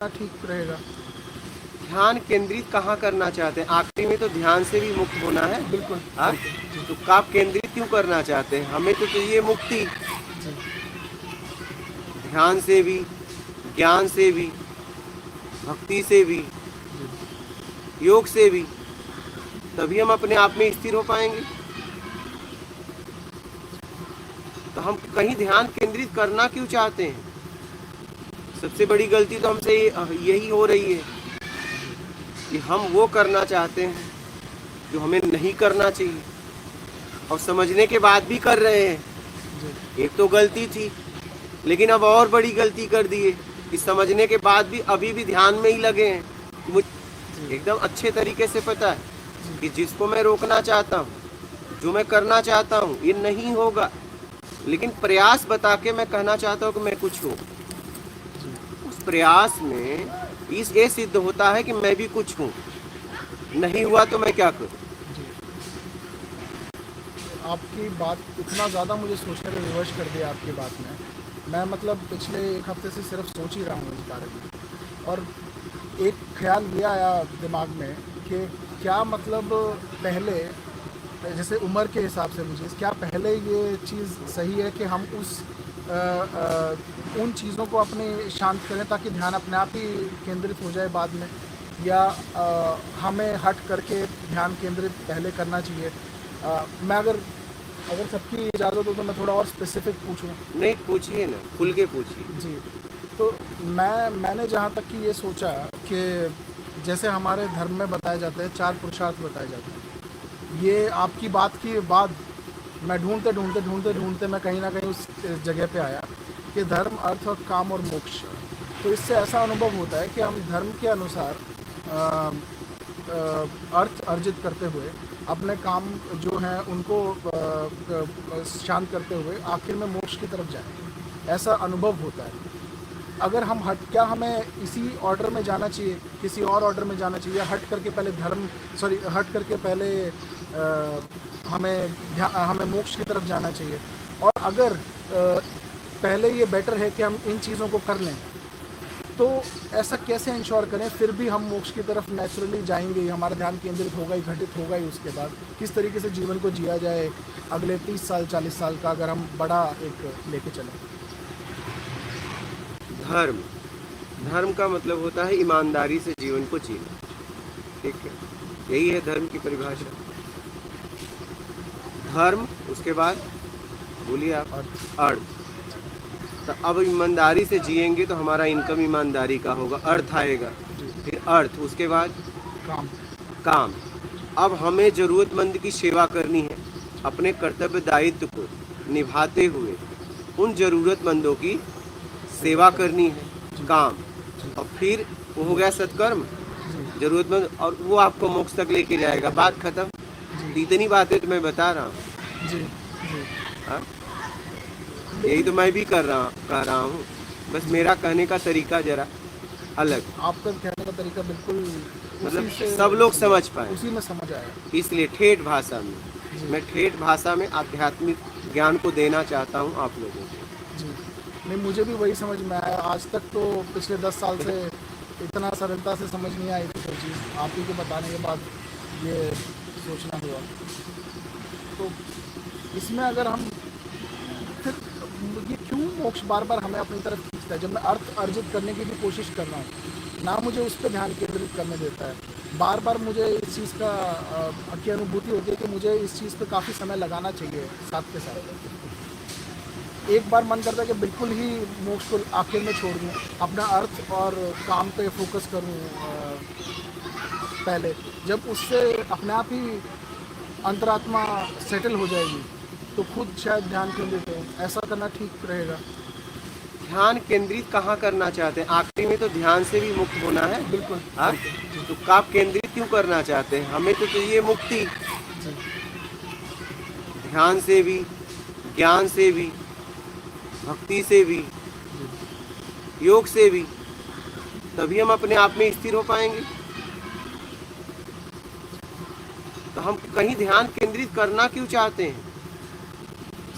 ठीक रहेगा। ध्यान केंद्रित कहाँ करना चाहते हैं? आखिरी में तो ध्यान से भी मुक्त होना है। बिल्कुल हाँ, बिल्कुल। तो आप केंद्रित क्यों करना चाहते हैं? हमें तो चाहिए मुक्ति। जी ध्यान से भी, ज्ञान से भी, भक्ति से भी, जी योग से भी, तभी हम अपने आप में स्थिर हो पाएंगे। तो हम कहीं ध्यान केंद्रित करना क्यों चाहते हैं? सबसे बड़ी गलती तो हमसे यही हो रही है जी कि हम वो करना चाहते हैं जो हमें नहीं करना चाहिए, और समझने के बाद भी कर रहे हैं। जी एक तो गलती थी, लेकिन अब और बड़ी गलती कर दी है कि समझने के बाद भी अभी भी ध्यान में ही लगे हैं। मुझे जी एकदम अच्छे तरीके से पता है जी कि जिसको मैं रोकना चाहता हूँ, जो मैं करना चाहता हूँ, ये नहीं होगा, लेकिन प्रयास बता के मैं कहना चाहता हूँ कि मैं कुछ हूँ। जी उस प्रयास में ये सिद्ध होता है कि मैं भी कुछ हूँ। नहीं हुआ तो मैं क्या करूँ? जी। आपकी बात इतना ज़्यादा मुझे सोचने पे विवश कर दिया आपकी बात ने। मैं मतलब पिछले 1 हफ्ते से सिर्फ सोच ही रहा हूँ इस बारे में, और एक ख्याल ये आया दिमाग में कि क्या मतलब पहले, जैसे उम्र के हिसाब से मुझे क्या पहले ये चीज़ सही है कि हम उन चीज़ों को अपने शांत करें ताकि ध्यान अपने आप ही केंद्रित हो जाए बाद में, या हमें हट करके ध्यान केंद्रित पहले करना चाहिए? मैं अगर अगर सबकी इजाज़त हो तो मैं थोड़ा और स्पेसिफिक पूछूं। नहीं, पूछिए ना, खुल के पूछिए। जी। तो मैंने जहाँ तक कि ये सोचा कि जैसे हमारे धर्म में बताए जाते हैं 4 पुरुषार्थ बताए जाते हैं। ये आपकी बात के बाद मैं ढूँढते मैं कहीं न कहीं उस जगह पे आया कि धर्म, अर्थ और काम और मोक्ष। तो इससे ऐसा अनुभव होता है कि हम धर्म के अनुसार अ अर्थ अर्जित करते हुए अपने काम जो हैं उनको शांत करते हुए आखिर में मोक्ष की तरफ जाएँ, ऐसा अनुभव होता है। अगर हम क्या हमें इसी ऑर्डर में जाना चाहिए, किसी और ऑर्डर में जाना चाहिए, या हट करके पहले हट करके पहले हमें मोक्ष की तरफ जाना चाहिए? और अगर पहले ये बेटर है कि हम इन चीज़ों को कर लें, तो ऐसा कैसे इंश्योर करें फिर भी हम मोक्ष की तरफ नेचुरली जाएंगे, हमारा ध्यान केंद्रित होगा ही, घटित होगा ही। उसके बाद किस तरीके से जीवन को जिया जाए अगले 30 साल 40 साल का, अगर हम बड़ा एक लेके चलें? धर्म, धर्म का मतलब होता है ईमानदारी से जीवन को जीना। ठीक है, यही है धर्म की परिभाषा। धर्म, उसके बाद बोलिए आप। अर्थ। अर्थ। तो अब ईमानदारी से जिएंगे तो हमारा इनकम ईमानदारी का होगा, अर्थ आएगा। जी। फिर अर्थ, उसके बाद काम। काम। अब हमें ज़रूरतमंद की सेवा करनी है, अपने कर्तव्य दायित्व को निभाते हुए उन ज़रूरतमंदों की सेवा करनी है, जी काम। जी और फिर वो हो गया सत्कर्म, जी ज़रूरतमंद, और वो आपको मोक्ष तक लेके जाएगा। बात खत्म। जी इतनी बातें तो मैं बता रहा हूँ। जी जी। हाँ, यही तो लेकिन मैं भी कह रहा हूँ, बस मेरा कहने का तरीका ज़रा अलग, आपका कहने का तरीका बिल्कुल मतलब उसी से सब लोग समझ पाए, उसी में समझ आया। इसलिए ठेठ भाषा में, जी मैं ठेठ भाषा में आध्यात्मिक ज्ञान को देना चाहता हूँ आप लोगों को। जी। नहीं, मुझे भी वही समझ में आया। आज तक तो पिछले 10 साल से इतना सरलता से समझ नहीं आई थी कोई चीज़, आप ही के बताने के बाद ये सोचना हुआ। तो इसमें अगर हम फिर, ये क्यों मोक्ष बार बार हमें अपनी तरफ खींचता है? जब मैं अर्थ अर्जित करने की भी कोशिश कर रहा हूँ ना, मुझे उस पर ध्यान केंद्रित करने देता है। बार बार मुझे इस चीज़ की अनुभूति होती है कि मुझे इस चीज़ पे काफ़ी समय लगाना चाहिए साथ के साथ। एक बार मन करता है कि बिल्कुल ही मोक्ष को आखिर में छोड़ दूँ, अपना अर्थ और काम पे फोकस करूँ पहले। जब उससे अपने आप ही अंतरात्मा सेटल हो जाएगी तो खुद शायद ध्यान केंद्रित हो, ऐसा करना ठीक रहेगा। ध्यान केंद्रित कहाँ करना चाहते हैं? आखिरी में तो ध्यान से भी मुक्त होना है। बिल्कुल हाँ, बिल्कुल। तो आप केंद्रित क्यों करना चाहते हैं? हमें तो चाहिए मुक्ति। जी ध्यान से भी, ज्ञान से भी, भक्ति से भी, जी योग से भी, तभी हम अपने आप में स्थिर हो पाएंगे। तो हम कहीं ध्यान केंद्रित करना क्यों चाहते हैं?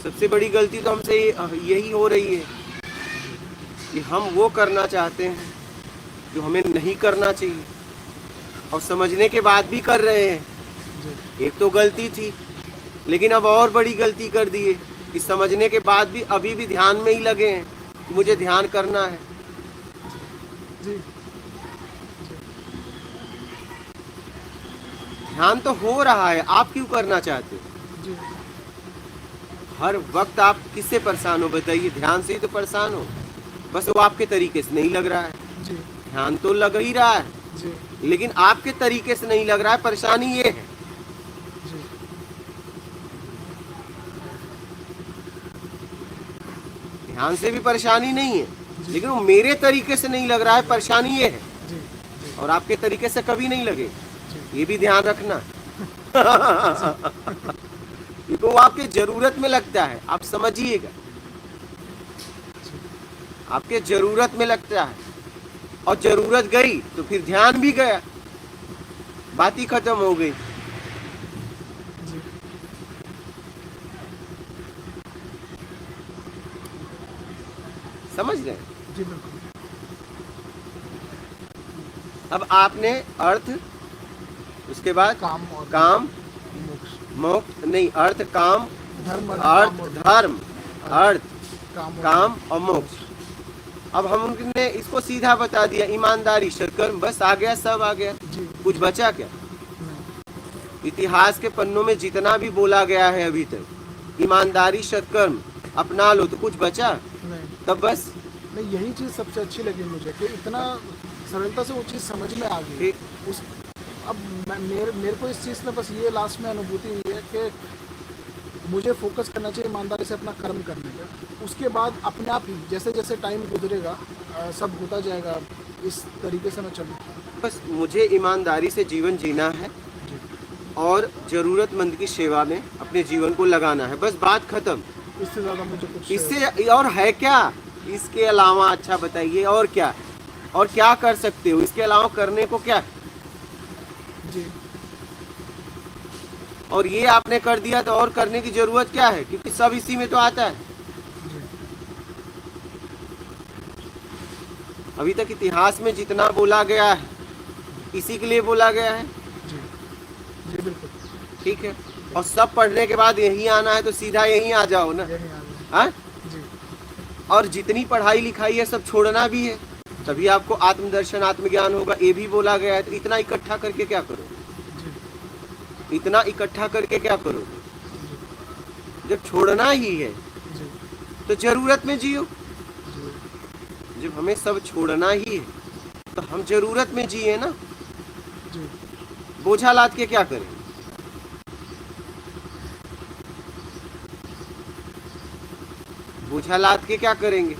सबसे बड़ी गलती तो हमसे यही हो रही है जी कि हम वो करना चाहते हैं जो हमें नहीं करना चाहिए और समझने के बाद भी कर रहे हैं। जी एक तो गलती थी, लेकिन अब और बड़ी गलती कर दी है कि समझने के बाद भी अभी भी ध्यान में ही लगे हैं कि मुझे ध्यान करना है। जी ध्यान तो हो रहा है, आप क्यों करना चाहते हो? जी हर वक्त आप किससे परेशान हो बताइए? ध्यान से ही तो परेशान हो, बस वो आपके तरीके से नहीं लग रहा है। जी ध्यान तो लग ही रहा है, जी लेकिन आपके तरीके से नहीं लग रहा है। परेशानी ये है। जी ध्यान से भी परेशानी नहीं है, जी लेकिन वो मेरे तरीके से नहीं लग रहा है। परेशानी ये है, जी जी और आपके तरीके से कभी नहीं लगे, जी ये भी ध्यान रखना। क्योंकि वो आपके जरूरत में लगता है, आप समझिएगा, आपके जरूरत में लगता है, और जरूरत गई तो फिर ध्यान भी गया, बात ही खत्म हो गई। जी समझ रहे हैं? जी बिल्कुल। अब आपने अर्थ, उसके बाद काम और काम, मोक्ष, मोक्ष नहीं, अर्थ काम, धर्म अर्थ काम और धर्म, अर्थ काम काम और मोक्ष। अब हमने इसको सीधा बता दिया, ईमानदारी सत्कर्म, बस आ गया, सब आ गया। जी कुछ बचा क्या? नहीं इतिहास के पन्नों में जितना भी बोला गया है अभी तक, ईमानदारी सत्कर्म अपना लो, तो कुछ बचा? नहीं तब बस नहीं, यही चीज़ सबसे अच्छी लगी मुझे कि इतना सरलता से वो चीज़ समझ में आ गई। ठीक। उस अब मेरे को इस चीज़ में बस ये लास्ट में अनुभूति हुई है कि मुझे फोकस करना चाहिए ईमानदारी से अपना कर्म करने पे। उसके बाद अपने आप ही जैसे जैसे टाइम गुजरेगा सब होता जाएगा। इस तरीके से मैं चलूँ। बस मुझे ईमानदारी से जीवन जीना है जी और ज़रूरतमंद की सेवा में अपने जीवन को लगाना है, बस बात खत्म। इससे ज़्यादा मुझे कुछ इससे और है क्या? इसके अलावा अच्छा बताइए, और क्या? और क्या कर सकते हो इसके अलावा? करने को क्या? जी और ये आपने कर दिया तो और करने की जरूरत क्या है? क्योंकि सब इसी में तो आता है। जी अभी तक इतिहास में जितना बोला गया है, इसी के लिए बोला गया है। जी जी बिल्कुल। ठीक है, और सब पढ़ने के बाद यही आना है तो सीधा यही आ जाओ ना। यही आ गया। हाँ? जी और जितनी पढ़ाई लिखाई है सब छोड़ना भी है, तभी आपको आत्मदर्शन आत्मज्ञान होगा, ये भी बोला गया है। तो इतना इकट्ठा करके क्या करो? जी इतना इकट्ठा करके क्या करो जब छोड़ना ही है? जी तो जरूरत में जियो। जी जब हमें सब छोड़ना ही है तो हम जरूरत में जिए ना। जी बोझा लाद के क्या करें? बोझा लाद के क्या करेंगे?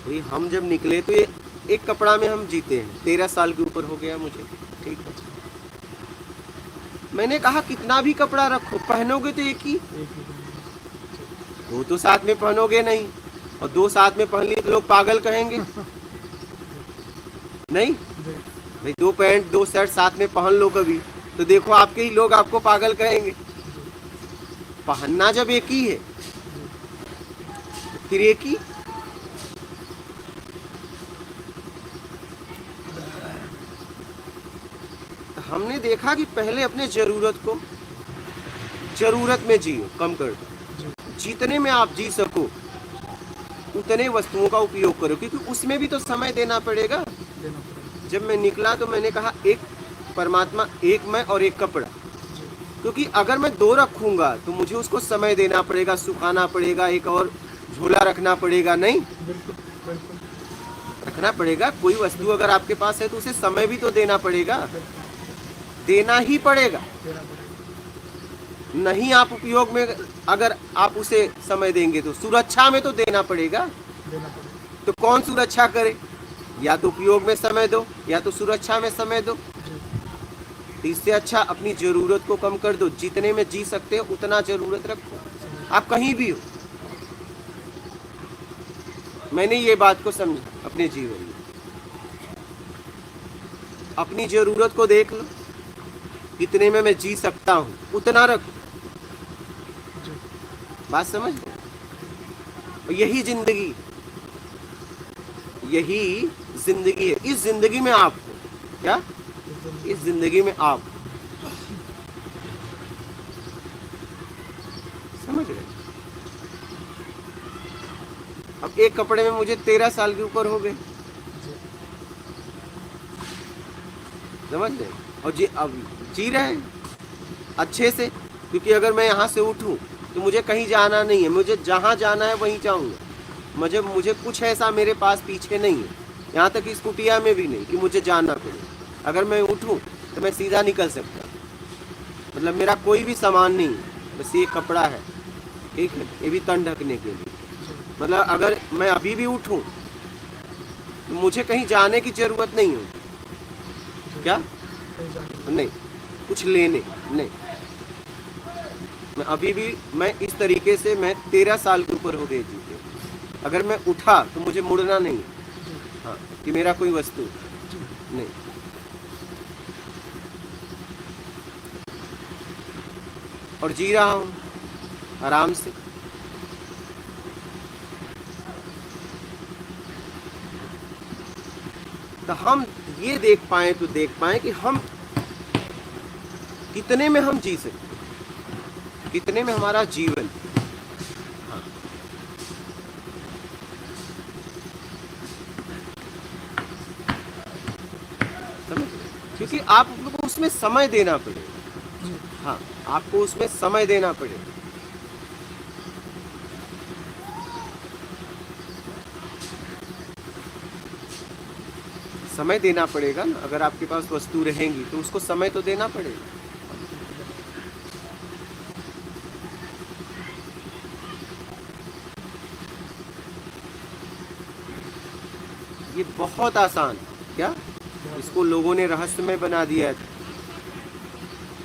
भाई हम जब निकले तो ये एक कपड़ा में हम जीते हैं। 13 साल के ऊपर हो गया मुझे। ठीक है, मैंने कहा कितना भी कपड़ा रखो, पहनोगे तो एक ही। एक ही दो तो साथ में पहनोगे नहीं, और दो साथ में पहन लिए तो लोग पागल कहेंगे। नहीं जी भाई, दो पैंट दो शर्ट साथ में पहन लो कभी, तो देखो आपके ही लोग आपको पागल कहेंगे। पहनना जब एक ही है तो फिर एक ही। तो हमने देखा कि पहले अपने जरूरत को जरूरत में जियो, कम कर दो। जी जितने में आप जी सको उतने वस्तुओं का उपयोग करो, क्योंकि उसमें भी तो समय देना पड़ेगा। देना पड़ेगा। जब मैं निकला तो मैंने कहा एक परमात्मा, एक मैं और एक कपड़ा, जी क्योंकि अगर मैं दो रखूंगा तो मुझे उसको समय देना पड़ेगा, सुखाना पड़ेगा, एक और झोला रखना पड़ेगा। नहीं बिल्कुल बिल्कुल रखना पड़ेगा। कोई वस्तु अगर आपके पास है तो उसे समय भी तो देना पड़ेगा, बिल्कुल देना ही पड़ेगा। देना पड़ेगा। नहीं आप उपयोग में अगर आप उसे समय देंगे तो सुरक्षा में तो देना पड़ेगा। देना पड़ेगा। तो कौन सुरक्षा करे? या तो उपयोग में समय दो या तो सुरक्षा में समय दो। जी तो इससे अच्छा अपनी जरूरत को कम कर दो। जितने में जी सकते हो उतना जरूरत रखो, आप कहीं भी हो। मैंने ये बात को समझा अपने जीवन में। अपनी जरूरत को देख लो, कितने में मैं जी सकता हूँ उतना रखो। जी बात समझ लो। और यही जिंदगी, यही जिंदगी है। इस जिंदगी में आप हो, क्या इस जिंदगी में आप समझ रहे? अब एक कपड़े में मुझे 13 साल के ऊपर हो गए, समझ रहे? और जी अब जी रहे हैं अच्छे से, क्योंकि अगर मैं यहाँ से उठूँ तो मुझे कहीं जाना नहीं है, मुझे जहाँ जाना है वहीं जाऊँगा। मुझे कुछ ऐसा मेरे पास पीछे नहीं है, यहाँ तक इस कुटिया में भी नहीं कि मुझे जाना पड़े। अगर मैं उठूँ तो मैं सीधा निकल सकता, मतलब मेरा कोई भी सामान नहीं है, बस ये कपड़ा है, ठीक है, ये भी तन ढकने के लिए। मतलब अगर मैं अभी भी उठूँ तो मुझे कहीं जाने की ज़रूरत नहीं होगी, क्या नहीं, कुछ लेने नहीं। मैं अभी भी मैं इस तरीके से मैं 13 साल के ऊपर हो गए जीते। अगर मैं उठा तो मुझे मुड़ना नहीं, हाँ, कि मेरा कोई वस्तु नहीं। और जी रहा हूँ आराम से। तो हम ये देख पाए तो देख पाए कि हम कितने में हम जी सकते, कितने में हमारा जीवन। हाँ। समझ, क्योंकि आपको उसमें समय देना पड़ेगा। हाँ, आपको उसमें समय देना पड़ेगा। समय देना पड़ेगा ना, अगर आपके पास वस्तु रहेंगी तो उसको समय तो देना पड़ेगा। ये बहुत आसान, क्या इसको लोगों ने रहस्यमय बना दिया है।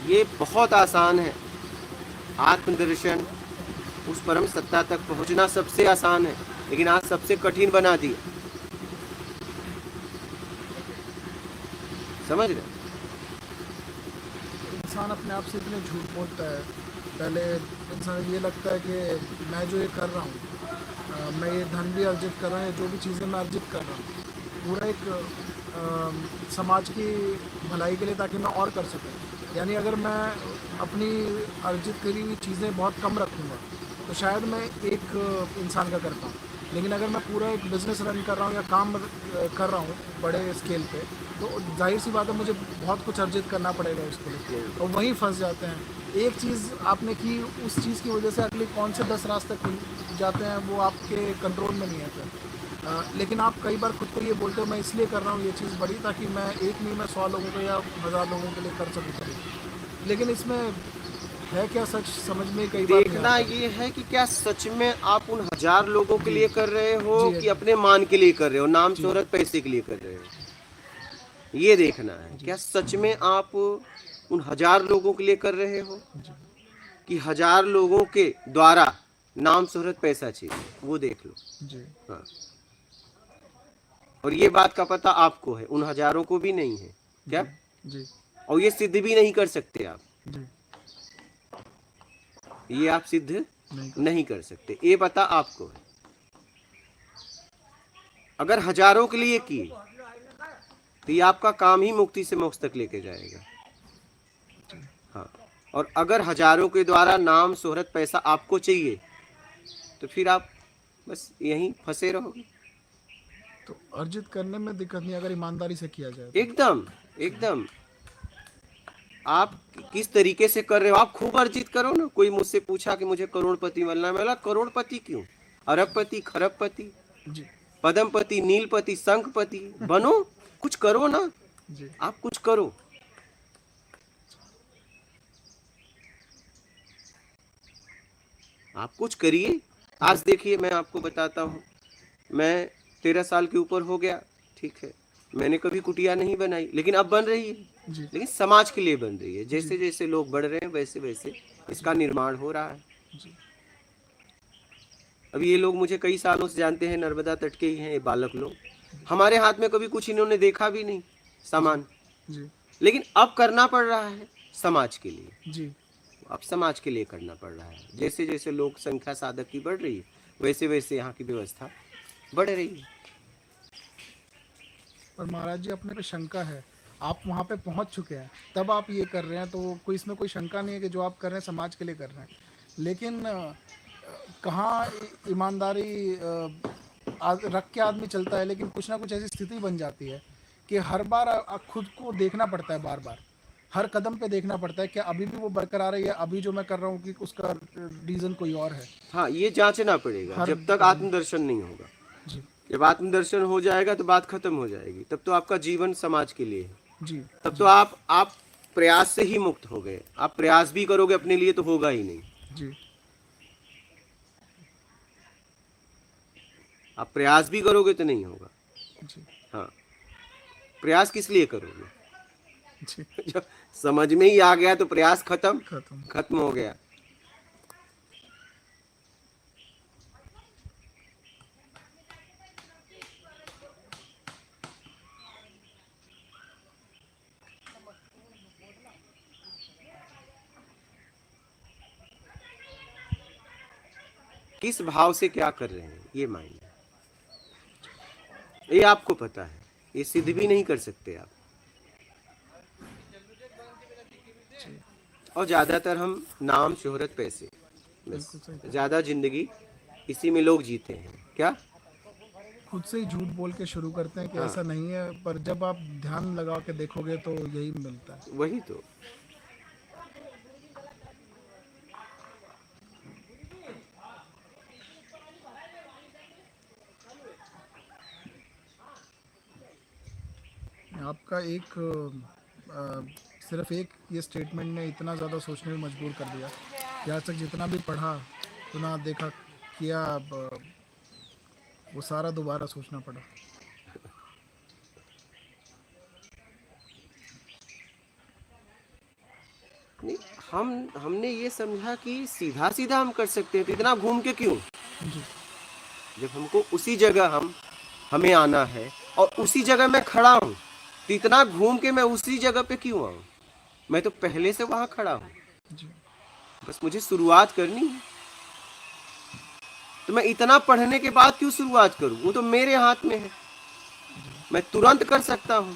ये बहुत आसान है। आत्मदर्शन, उस परम सत्ता तक पहुंचना सबसे आसान है, लेकिन आज सबसे कठिन बना दिया। समझ रहे? इंसान अपने आप से इतने झूठ बोलता है। पहले इंसान ये लगता है कि मैं जो ये कर रहा हूँ, मैं ये धन भी अर्जित कर रहा हूँ, जो भी चीज़ें मैं अर्जित कर रहा हूँ, पूरा एक समाज की भलाई के लिए, ताकि मैं और कर सकूँ। यानी अगर मैं अपनी अर्जित करी हुई चीज़ें बहुत कम रखूँगा तो शायद मैं एक इंसान का कर पाऊँ, लेकिन अगर मैं पूरा एक बिज़नेस रन कर रहा हूँ या काम कर रहा हूँ बड़े स्केल पे, तो जाहिर सी बात है मुझे बहुत कुछ अर्जित करना पड़ेगा उसके लिए, और वहीं फंस जाते हैं। एक चीज़ आपने की, उस चीज़ की वजह से अगले कौन से 10 रास्ते खुल जाते हैं, वो आपके कंट्रोल में नहीं है फिर। लेकिन आप कई बार खुद को ये बोलते हो मैं इसलिए कर रहा हूँ ये चीज़ बड़ी, ताकि मैं एक नहीं मैं 100 लोगों को या 1000 लोगों के लिए कर सकूँ कभी। लेकिन इसमें है क्या सच, समझ में कई बार नहीं देखना आता। ये है कि क्या सच में आप उन 1000 लोगों के लिए कर रहे हो जी, कि अपने मान के लिए कर रहे हो, नाम जी, शोहरत पैसे के लिए कर रहे हो। ये देखना है, क्या सच में आप उन 1000 लोगों के लिए कर रहे हो कि 1000 लोगों के द्वारा नाम शोहरत पैसा चाहिए, वो देख लो। जी, हाँ। और ये बात का पता आपको है, उन हजारों को भी नहीं है, क्या? जी, और ये सिद्ध भी नहीं कर सकते आप, जी, ये आप सिद्ध नहीं कर नहीं कर सकते, ये पता आपको है। अगर हजारों के लिए किए तो ये आपका काम ही मुक्ति से मोक्ष तक लेके जाएगा। हाँ, और अगर हजारों के द्वारा नाम शोहरत पैसा आपको चाहिए तो फिर आप बस यहीं फंसे रहोगे। तो अर्जित करने में दिक्कत नहीं अगर ईमानदारी से किया जाए तो। एकदम एकदम, आप किस तरीके से कर रहे हो, आप खूब अर्जित करो ना। कोई मुझसे पूछा कि मुझे करोड़पति बनना है, मैं बोला करोड़पति क्यों, अरबपति, खरबपति, जी, पद्मपति, नीलपति, शंखपति बनो, कुछ करो ना, जी, आप कुछ करो। आप कुछ करिए। आज देखिए मैं आपको बताता हूँ, मैं 13 साल के ऊपर हो गया, ठीक है, मैंने कभी कुटिया नहीं बनाई, लेकिन अब बन रही है, जी, लेकिन समाज के लिए बन रही है। जैसे जैसे लोग बढ़ रहे हैं वैसे वैसे इसका निर्माण हो रहा है। जी, अभी ये लोग मुझे कई सालों से जानते हैं, नर्मदा तट के ही हैं ये बालक लोग, हमारे हाथ में कभी कुछ इन्होंने देखा भी नहीं सामान, जी, लेकिन अब करना पड़ रहा है समाज के लिए। जी, अब समाज के लिए करना पड़ रहा है। जैसे जैसे लोक संख्या साधक की बढ़ रही है वैसे वैसे यहाँ की व्यवस्था बढ़ रही है। पर महाराज जी अपने पे शंका है, आप वहाँ पे पहुँच चुके हैं तब आप ये कर रहे हैं, तो कोई इसमें कोई शंका नहीं है कि जो आप कर रहे हैं समाज के लिए कर रहे हैं। लेकिन कहाँ ईमानदारी रख के आदमी चलता है, लेकिन कुछ ना कुछ ऐसी स्थिति बन जाती है कि हर बार खुद को देखना पड़ता है, बार बार हर कदम पे देखना पड़ता है कि अभी भी वो बरकरार है या अभी जो मैं कर रहा हूँ कि उसका रीज़न कोई और है। हाँ, ये जांचना पड़ेगा हर जब तक आत्मदर्शन नहीं होगा। जी जब आत्मदर्शन हो जाएगा तो बात खत्म हो जाएगी, तब तो आपका जीवन समाज के लिए है। जी तब तो आप प्रयास से ही मुक्त हो गए। आप प्रयास भी करोगे अपने लिए तो होगा ही नहीं। जी आप प्रयास भी करोगे तो नहीं होगा। जी हाँ, प्रयास किस लिए करोगे? जी जब समझ में ही आ गया तो प्रयास खत्म खत्म। हो गया। किस भाव से क्या कर रहे हैं ये मायने, ये आपको पता है। ये सिद्ध भी नहीं कर सकते आप। और ज्यादातर हम नाम, शोहरत, पैसे, बस ज्यादा जिंदगी इसी में लोग जीते हैं। क्या खुद से ही झूठ बोल के शुरू करते हैं कि ऐसा नहीं है, पर जब आप ध्यान लगा के देखोगे तो यही मिलता है। वही तो। आपका एक सिर्फ एक ये स्टेटमेंट ने इतना ज़्यादा सोचने में मजबूर कर दिया कि आज तक जितना भी पढ़ा, सुना, देखा, किया, अब वो सारा दोबारा सोचना पड़ा। नहीं, हमने ये समझा कि सीधा सीधा हम कर सकते हैं, तो इतना घूम के क्यों? जी जब हमको उसी जगह हमें आना है और उसी जगह मैं खड़ा हूँ, तो इतना घूम के मैं उसी जगह पे क्यों आऊँ? मैं तो पहले से वहां खड़ा हूँ। जी बस मुझे शुरुआत करनी है। तो मैं इतना पढ़ने के बाद क्यों शुरुआत करूं? वो तो मेरे हाथ में है, मैं तुरंत कर सकता हूं।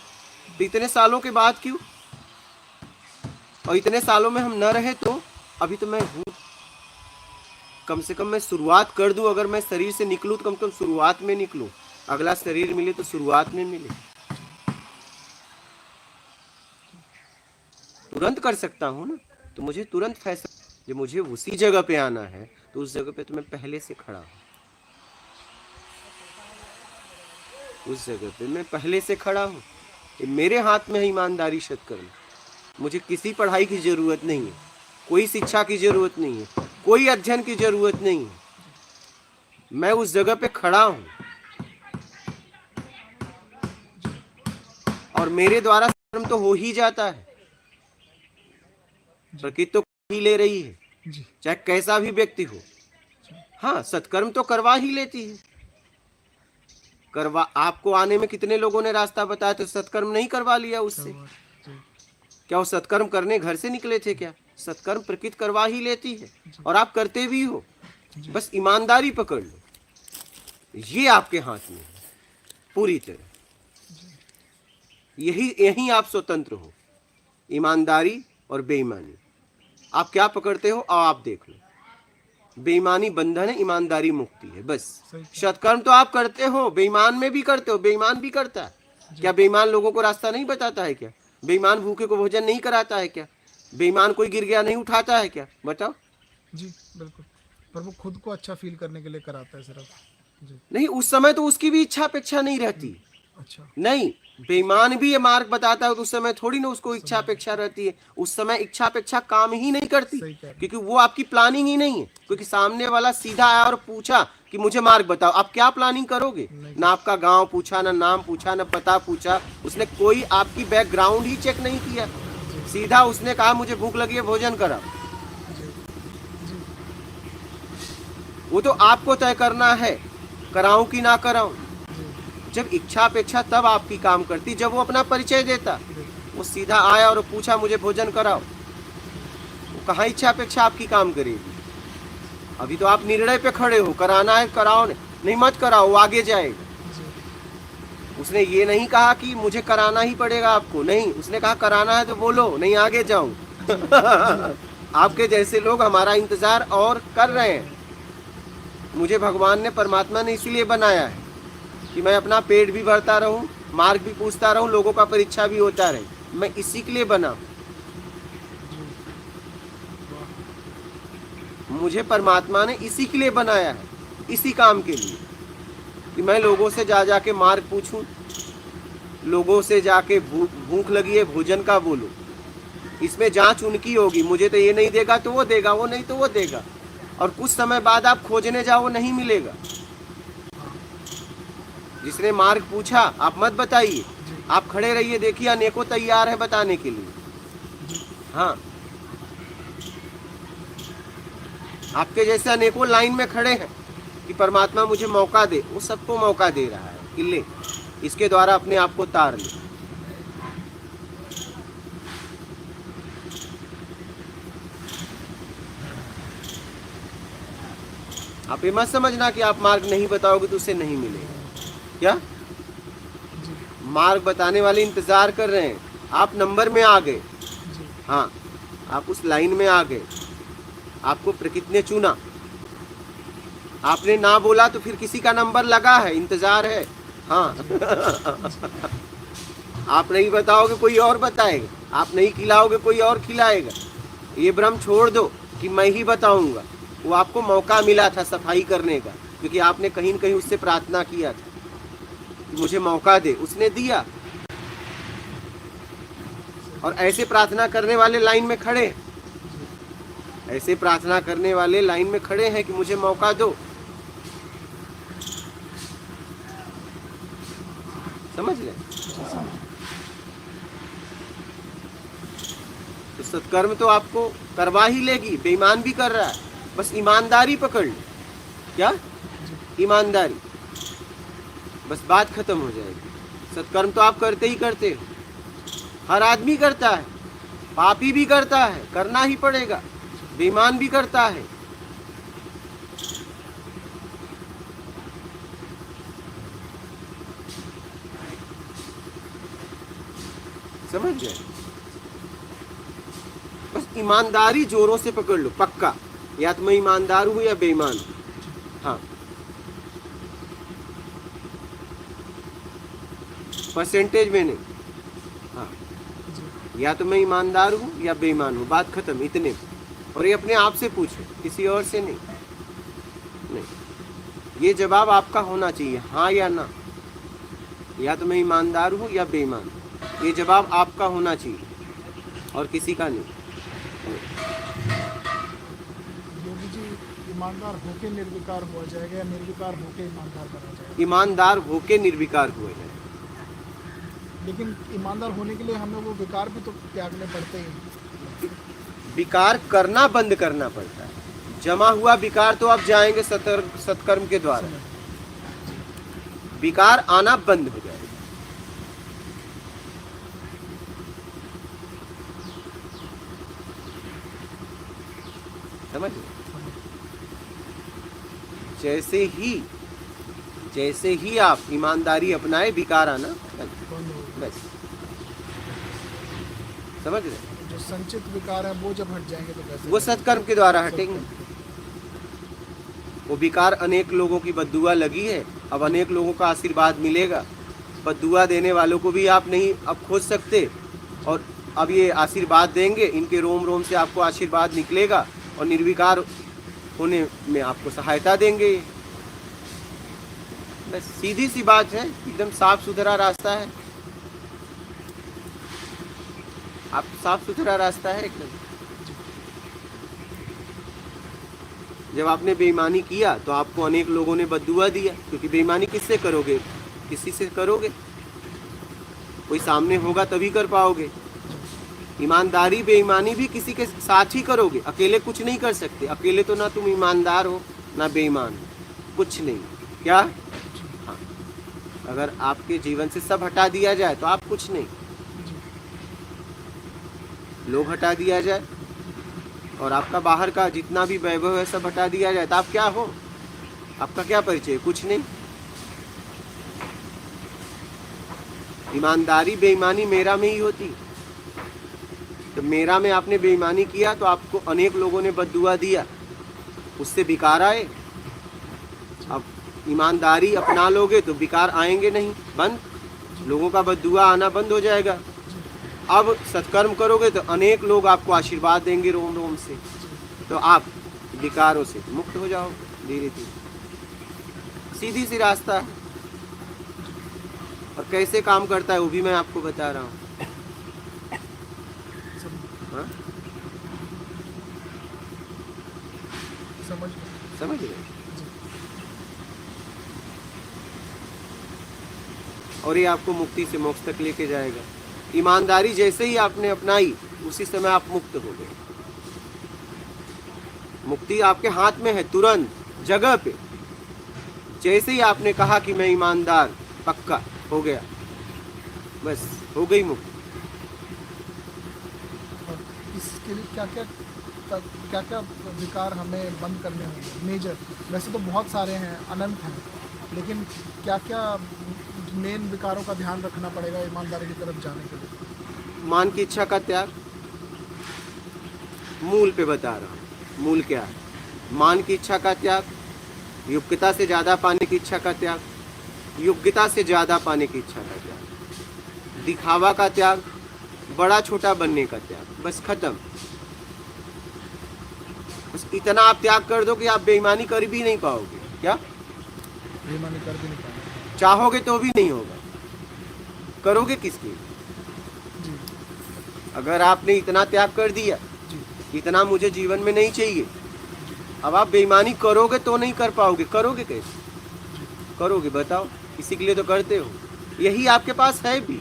तो इतने सालों के बाद क्यों? और इतने सालों में हम न रहे तो अभी तो मैं हूं। कम से कम मैं शुरुआत कर दूं। अगर मैं शरीर से निकलूं तो कम से कम शुरुआत में निकलूं। अगला शरीर मिले तो शुरुआत में मिले। तुरंत कर सकता हूं ना, तो मुझे तुरंत फैसला, जब मुझे उसी जगह पे आना है तो उस जगह पे तो मैं पहले से खड़ा हूं। उस जगह पे मैं पहले से खड़ा हूं। ये मेरे हाथ में है ईमानदारी सत्कर्म। मुझे किसी पढ़ाई की जरूरत नहीं है, कोई शिक्षा की जरूरत नहीं है, कोई अध्ययन की जरूरत नहीं है। मैं उस जगह पे खड़ा हूं और मेरे द्वारा कर्म तो हो ही जाता है। प्रकृति तो ही ले रही है, जी चाहे कैसा भी व्यक्ति हो। हाँ, सत्कर्म तो करवा ही लेती है। करवा, आपको आने में कितने लोगों ने रास्ता बताया तो सत्कर्म नहीं करवा लिया उससे? जी क्या वो सत्कर्म करने घर से निकले थे क्या? सत्कर्म प्रकृति करवा ही लेती है और आप करते भी हो। बस ईमानदारी पकड़ लो, ये आपके हाथ में है पूरी तरह। यही आप स्वतंत्र हो, ईमानदारी और बेईमानी। आप क्या पकड़ते हो आप देख लो। बेईमानी बंधन है, ईमानदारी मुक्ति है। बस सत्कर्म तो आप करते हो, बेईमान में भी करते हो, बेईमान भी करता है। क्या बेईमान लोगों को रास्ता नहीं बताता है क्या? बेईमान भूखे को भोजन नहीं कराता है क्या? बेईमान कोई गिर गया नहीं उठाता है क्या? बताओ। जी बिल्कुल, पर वो खुद को अच्छा फील करने के लिए कराता है सिर्फ। जी नहीं, उस समय तो उसकी भी इच्छा अपेक्षा नहीं रहती। अच्छा नहीं, बेईमान भी ये मार्ग बताता है तो उस समय थोड़ी ना उसको इच्छा अपेक्षा रहती है। उस समय इच्छा अपेक्षा काम ही नहीं करती, सही कह रहे हैं। क्योंकि वो आपकी प्लानिंग ही नहीं है। क्योंकि सामने वाला सीधा आया और पूछा कि मुझे मार्ग बताओ, आप क्या प्लानिंग करोगे? ना आपका गांव पूछा, ना नाम पूछा, ना पता पूछा। उसने कोई आपकी बैकग्राउंड ही चेक नहीं किया। सीधा उसने कहा मुझे भूख लगी है, भोजन कराओ। वो तो आपको तय करना है, कराऊं कि ना कराऊं। जब इच्छा अपेक्षा तब आपकी काम करती, जब वो अपना परिचय देता। वो सीधा आया और पूछा मुझे भोजन कराओ, वो कहाँ इच्छा अपेक्षा आपकी काम करेगी? अभी तो आप निर्णय पे खड़े हो, कराना है कराओ, नहीं मत कराओ, वो आगे जाएगा। उसने ये नहीं कहा कि मुझे कराना ही पड़ेगा आपको, नहीं, उसने कहा कराना है तो बोलो, नहीं आगे जाऊं। आपके जैसे लोग हमारा इंतजार और कर रहे हैं। मुझे भगवान ने, परमात्मा ने इसीलिए बनाया है कि मैं अपना पेट भी भरता रहूं, मार्ग भी पूछता रहूं, लोगों का परीक्षा भी होता रहे। मैं इसी के लिए बना। मुझे परमात्मा ने इसी के लिए बनाया है, इसी काम के लिए, कि मैं लोगों से जा जाके मार्ग पूछूं, लोगों से जाके भूख लगी है भोजन का बोलूं। इसमें जांच उनकी होगी, मुझे तो ये नहीं देगा तो वो देगा, वो नहीं तो वो देगा, और कुछ समय बाद आप खोजने जाओ, वो नहीं मिलेगा। जिसने मार्ग पूछा आप मत बताइए, आप खड़े रहिए, देखिए अनेकों तैयार है बताने के लिए। हाँ, आपके जैसे अनेकों लाइन में खड़े हैं कि परमात्मा मुझे मौका दे। वो सबको मौका दे रहा है कि ले, इसके द्वारा अपने आप को तार ले। आप ये मत समझना कि आप मार्ग नहीं बताओगे तो उसे नहीं मिलेगा। क्या मार्ग बताने वाले इंतजार कर रहे हैं, आप नंबर में आ गए। हाँ, आप उस लाइन में आ गए। आपको प्रकृति ने चुना, आपने ना बोला तो फिर किसी का नंबर लगा है, इंतजार है। हाँ। आप नहीं बताओगे कोई और बताएगा, आप नहीं खिलाओगे कोई और खिलाएगा। ये भ्रम छोड़ दो कि मैं ही बताऊंगा। वो आपको मौका मिला था सफाई करने का, क्योंकि आपने कहीं न कहीं उससे प्रार्थना किया था कि मुझे मौका दे, उसने दिया। और ऐसे प्रार्थना करने वाले लाइन में खड़े हैं, ऐसे प्रार्थना करने वाले लाइन में खड़े हैं कि मुझे मौका दो। समझ ले? तो सत्कर्म तो आपको करवा ही लेगी। बेईमान भी कर रहा है, बस ईमानदारी पकड़ ले। क्या ईमानदारी, बस बात खत्म हो जाएगी। सत्कर्म तो आप करते ही करते हो, हर आदमी करता है, पापी भी करता है, करना ही पड़ेगा, बेईमान भी करता है। समझ गए? बस ईमानदारी जोरों से पकड़ लो, पक्का। या तो मैं ईमानदार हूं या बेईमान हूं। हाँ, परसेंटेज में नहीं। हाँ, या तो मैं ईमानदार हूं या बेईमान हूं, बात खत्म, इतने। और ये अपने आप से पूछो, किसी और से नहीं। नहीं, ये जवाब आपका होना चाहिए, हाँ या ना। या तो मैं ईमानदार हूं या बेईमान, ये जवाब आपका होना चाहिए और किसी का नहीं। योगी जी, ईमानदार होके निर्विकार हुआ जाएगा या निर्विकार होके ईमानदार बना जाएगा? ईमानदार होके निर्विकार हुए हैं। लेकिन ईमानदार होने के लिए हमें वो विकार भी तो त्यागने पड़ते हैं। विकार करना बंद करना पड़ता है। जमा हुआ विकार तो आप जाएंगे सत्कर्म के द्वारा, विकार आना बंद हो जाएगा। समझ? जैसे ही आप ईमानदारी अपनाए, विकार आना बस। समझ रहे? जो संचित विकार है वो जब हट जाएंगे तो कैसे? वो सत्कर्म के द्वारा हटेंगे। वो विकार, अनेक लोगों की बद्दुआ लगी है, अब अनेक लोगों का आशीर्वाद मिलेगा। बद्दुआ देने वालों को भी आप नहीं अब खोज सकते, और अब ये आशीर्वाद देंगे, इनके रोम रोम से आपको आशीर्वाद निकलेगा और निर्विकार होने में आपको सहायता देंगे। बस सीधी सी बात है, एकदम साफ सुथरा रास्ता है। आप साफ सुथरा रास्ता है एकदम। जब आपने बेईमानी किया तो आपको अनेक लोगों ने बद्दुआ दिया, क्योंकि बेईमानी किससे करोगे? किसी से करोगे, कोई सामने होगा तभी कर पाओगे। ईमानदारी बेईमानी भी किसी के साथ ही करोगे, अकेले कुछ नहीं कर सकते। अकेले तो ना तुम ईमानदार हो ना बेईमान हो, कुछ नहीं। क्या? हाँ, अगर आपके जीवन से सब हटा दिया जाए तो आप कुछ नहीं। लोग हटा दिया जाए और आपका बाहर का जितना भी वैभव है सब हटा दिया जाए तो आप क्या हो? आपका क्या परिचय? कुछ नहीं। ईमानदारी बेईमानी मेरा में ही होती। तो मेरा में आपने बेईमानी किया तो आपको अनेक लोगों ने बद्दुआ दिया, उससे विकार आए। अब ईमानदारी अपना लोगे तो विकार आएंगे नहीं, बंद, लोगों का बद्दुआ आना बंद हो जाएगा। अब सत्कर्म करोगे तो अनेक लोग आपको आशीर्वाद देंगे रोम रोम से, तो आप विकारों से मुक्त हो जाओ धीरे धीरे। सीधी सी रास्ता है। और कैसे काम करता है वो भी मैं आपको बता रहा हूँ। हाँ? समझ गए? और ये आपको मुक्ति से मोक्ष तक लेके जाएगा। ईमानदारी जैसे ही आपने अपनाई उसी समय आप मुक्त हो गए। मुक्ति आपके हाथ में है, तुरंत जगह पे। जैसे ही आपने कहा कि मैं ईमानदार, पक्का हो गया, बस हो गई मुक्ति। और इसके लिए क्या क्या विकार हमें बंद करने होंगे मेजर? वैसे तो बहुत सारे हैं, अनंत हैं, लेकिन क्या क्या मेन विकारों का ध्यान रखना पड़ेगा ईमानदारी की तरफ जाने के लिए? मान की इच्छा का त्याग, मूल पे बता रहा हूँ। मूल क्या है? मान की इच्छा का त्याग, योग्यता से ज़्यादा पाने की इच्छा का त्याग, योग्यता से ज़्यादा पाने की इच्छा का त्याग, दिखावा का त्याग, बड़ा छोटा बनने का त्याग, बस खत्म। बस इतना आप त्याग कर दो कि आप बेईमानी कर भी नहीं पाओगे। क्या? बेईमानी कर भी नहीं पाएंगे। चाहोगे तो भी नहीं होगा, करोगे किसके? जी अगर आपने इतना त्याग कर दिया, जी इतना मुझे जीवन में नहीं चाहिए, अब आप बेईमानी करोगे तो नहीं कर पाओगे। करोगे कैसे? करोगे बताओ? इसी के लिए तो करते हो। यही आपके पास है भी,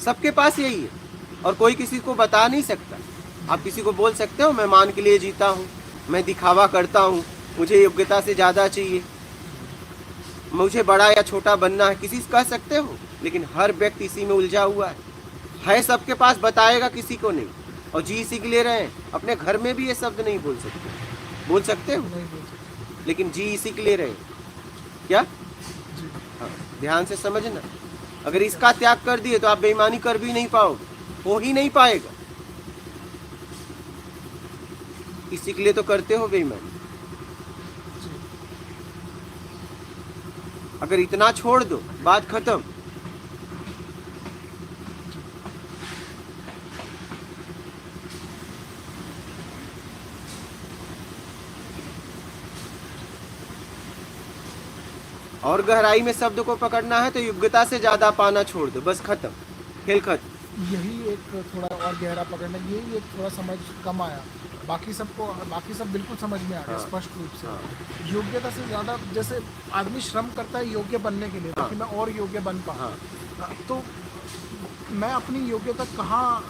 सबके पास यही है, और कोई किसी को बता नहीं सकता। आप किसी को बोल सकते हो मैं मान के लिए जीता हूँ, मैं दिखावा करता हूँ, मुझे योग्यता से ज़्यादा चाहिए, मुझे बड़ा या छोटा बनना है, किसी से कह सकते हो? लेकिन हर व्यक्ति इसी में उलझा हुआ है सबके पास, बताएगा किसी को नहीं, और जी इसी के लिए रहे। अपने घर में भी ये शब्द नहीं बोल सकते। बोल सकते हो? नहीं बोल सकते। लेकिन जी इसी के लिए रहे। क्या? जी हाँ, ध्यान से समझना। अगर इसका त्याग कर दिए तो आप बेईमानी कर भी नहीं पाओगे, हो ही नहीं पाएगा। इसी के लिए तो करते हो बेईमानी। जी अगर इतना छोड़ दो, बात खत्म। और गहराई में शब्द को पकड़ना है तो योग्यता से ज्यादा पाना छोड़ दो, बस खत्म, खेल खत्म। यही एक थोड़ा और गहरा पकड़ना, यही एक थोड़ा समझ कम आया। बाकी सब बिल्कुल समझ में आ गया। हाँ, स्पष्ट रूप से। हाँ। योग्यता से ज़्यादा, जैसे आदमी श्रम करता है योग्य बनने के लिए, ताकि मैं और योग्य बन पाऊँ। हाँ। तो मैं अपनी योग्यता कहाँ,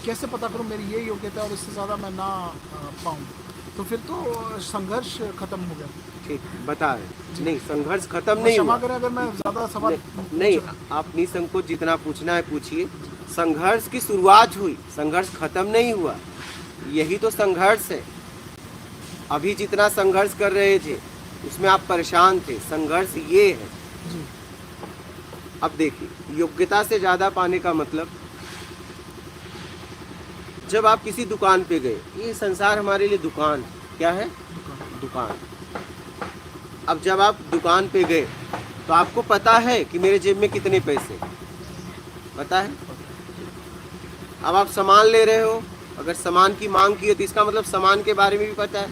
कैसे पता करूँ मेरी ये योग्यता और इससे ज़्यादा मैं ना पाऊँ? तो फिर तो संघर्ष खत्म हो गया। ठीक बता रहे। नहीं, संघर्ष खत्म नहीं क्षमा हुआ। करें अगर मैं ज़्यादा सवाल नहीं, आप निसंकोच जितना पूछना है पूछिए। संघर्ष की शुरुआत हुई, संघर्ष खत्म नहीं हुआ। यही तो संघर्ष है। अभी जितना संघर्ष कर रहे थे उसमें आप परेशान थे, संघर्ष ये है। जी अब देखिए, योग्यता से ज़्यादा पाने का मतलब, जब आप किसी दुकान पे गए, ये संसार हमारे लिए दुकान है। क्या है? दुकान। अब जब आप दुकान पे गए तो आपको पता है कि मेरे जेब में कितने पैसे, पता है? अब आप सामान ले रहे हो, अगर सामान की मांग की है तो इसका मतलब सामान के बारे में भी पता है,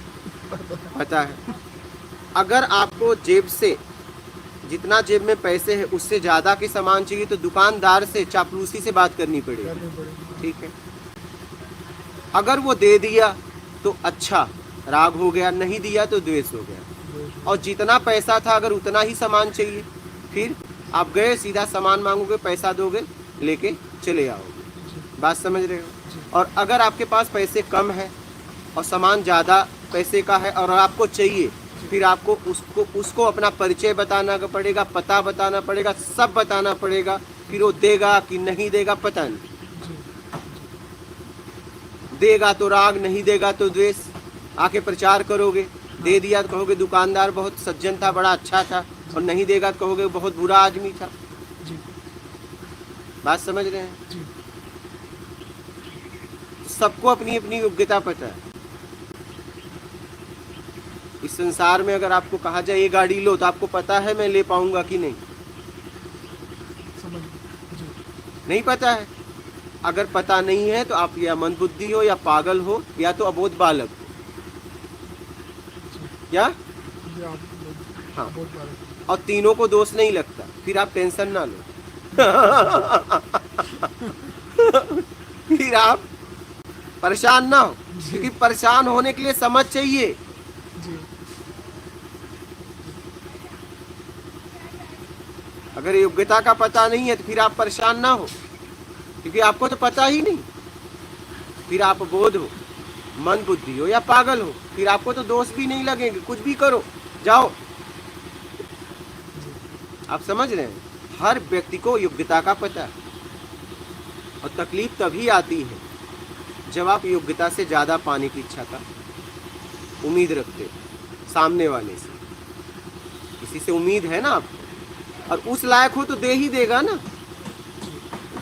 पता है। अगर आपको जेब से, जितना जेब में पैसे है उससे ज़्यादा के सामान चाहिए तो दुकानदार से चापलूसी से बात करनी पड़ेगी। ठीक है? अगर वो दे दिया तो अच्छा, राग हो गया, नहीं दिया तो द्वेष हो गया। और जितना पैसा था अगर उतना ही सामान चाहिए, फिर आप गए सीधा सामान मांगोगे, पैसा दोगे, लेके चले आओगे। बात समझ रहे हो? और अगर आपके पास पैसे कम है और सामान ज़्यादा पैसे का है और आपको चाहिए, फिर आपको उसको अपना परिचय बताना पड़ेगा, पता बताना पड़ेगा, सब बताना पड़ेगा। फिर वो देगा कि नहीं देगा पता नहीं। देगा तो राग, नहीं देगा तो द्वेष। आके प्रचार करोगे, दे दिया तो कहोगे दुकानदार बहुत सज्जन था, बड़ा अच्छा था, और नहीं देगा तो कहोगे बहुत बुरा आदमी था। बात समझ रहे हैं? जी सबको अपनी अपनी योग्यता पता है। इस संसार में अगर आपको कहा जाए ये गाड़ी लो, तो आपको पता है मैं ले पाऊंगा कि नहीं? समझ जी नहीं पता है। अगर पता नहीं है तो आप या मंदबुद्धि हो, या पागल हो, या तो अबोध बालक हो। क्या? जी आप हाँ। बहुत बार और तीनों को दोष नहीं लगता, फिर आप टेंशन ना लो। फिर आप परेशान ना हो, क्योंकि परेशान होने के लिए समझ चाहिए। जी अगर योग्यता का पता नहीं है तो फिर आप परेशान ना हो, क्योंकि आपको तो पता ही नहीं। फिर आप बोध हो, मन बुद्धि हो, या पागल हो, फिर आपको तो दोष भी नहीं लगेंगे। कुछ भी करो, जाओ। आप समझ रहे हैं? हर व्यक्ति को योग्यता का पता है। और तकलीफ तभी आती है जब आप योग्यता से ज्यादा पाने की इच्छा का उम्मीद रखते हो सामने वाले से। किसी से उम्मीद है ना आपको, और उस लायक हो तो दे ही देगा ना।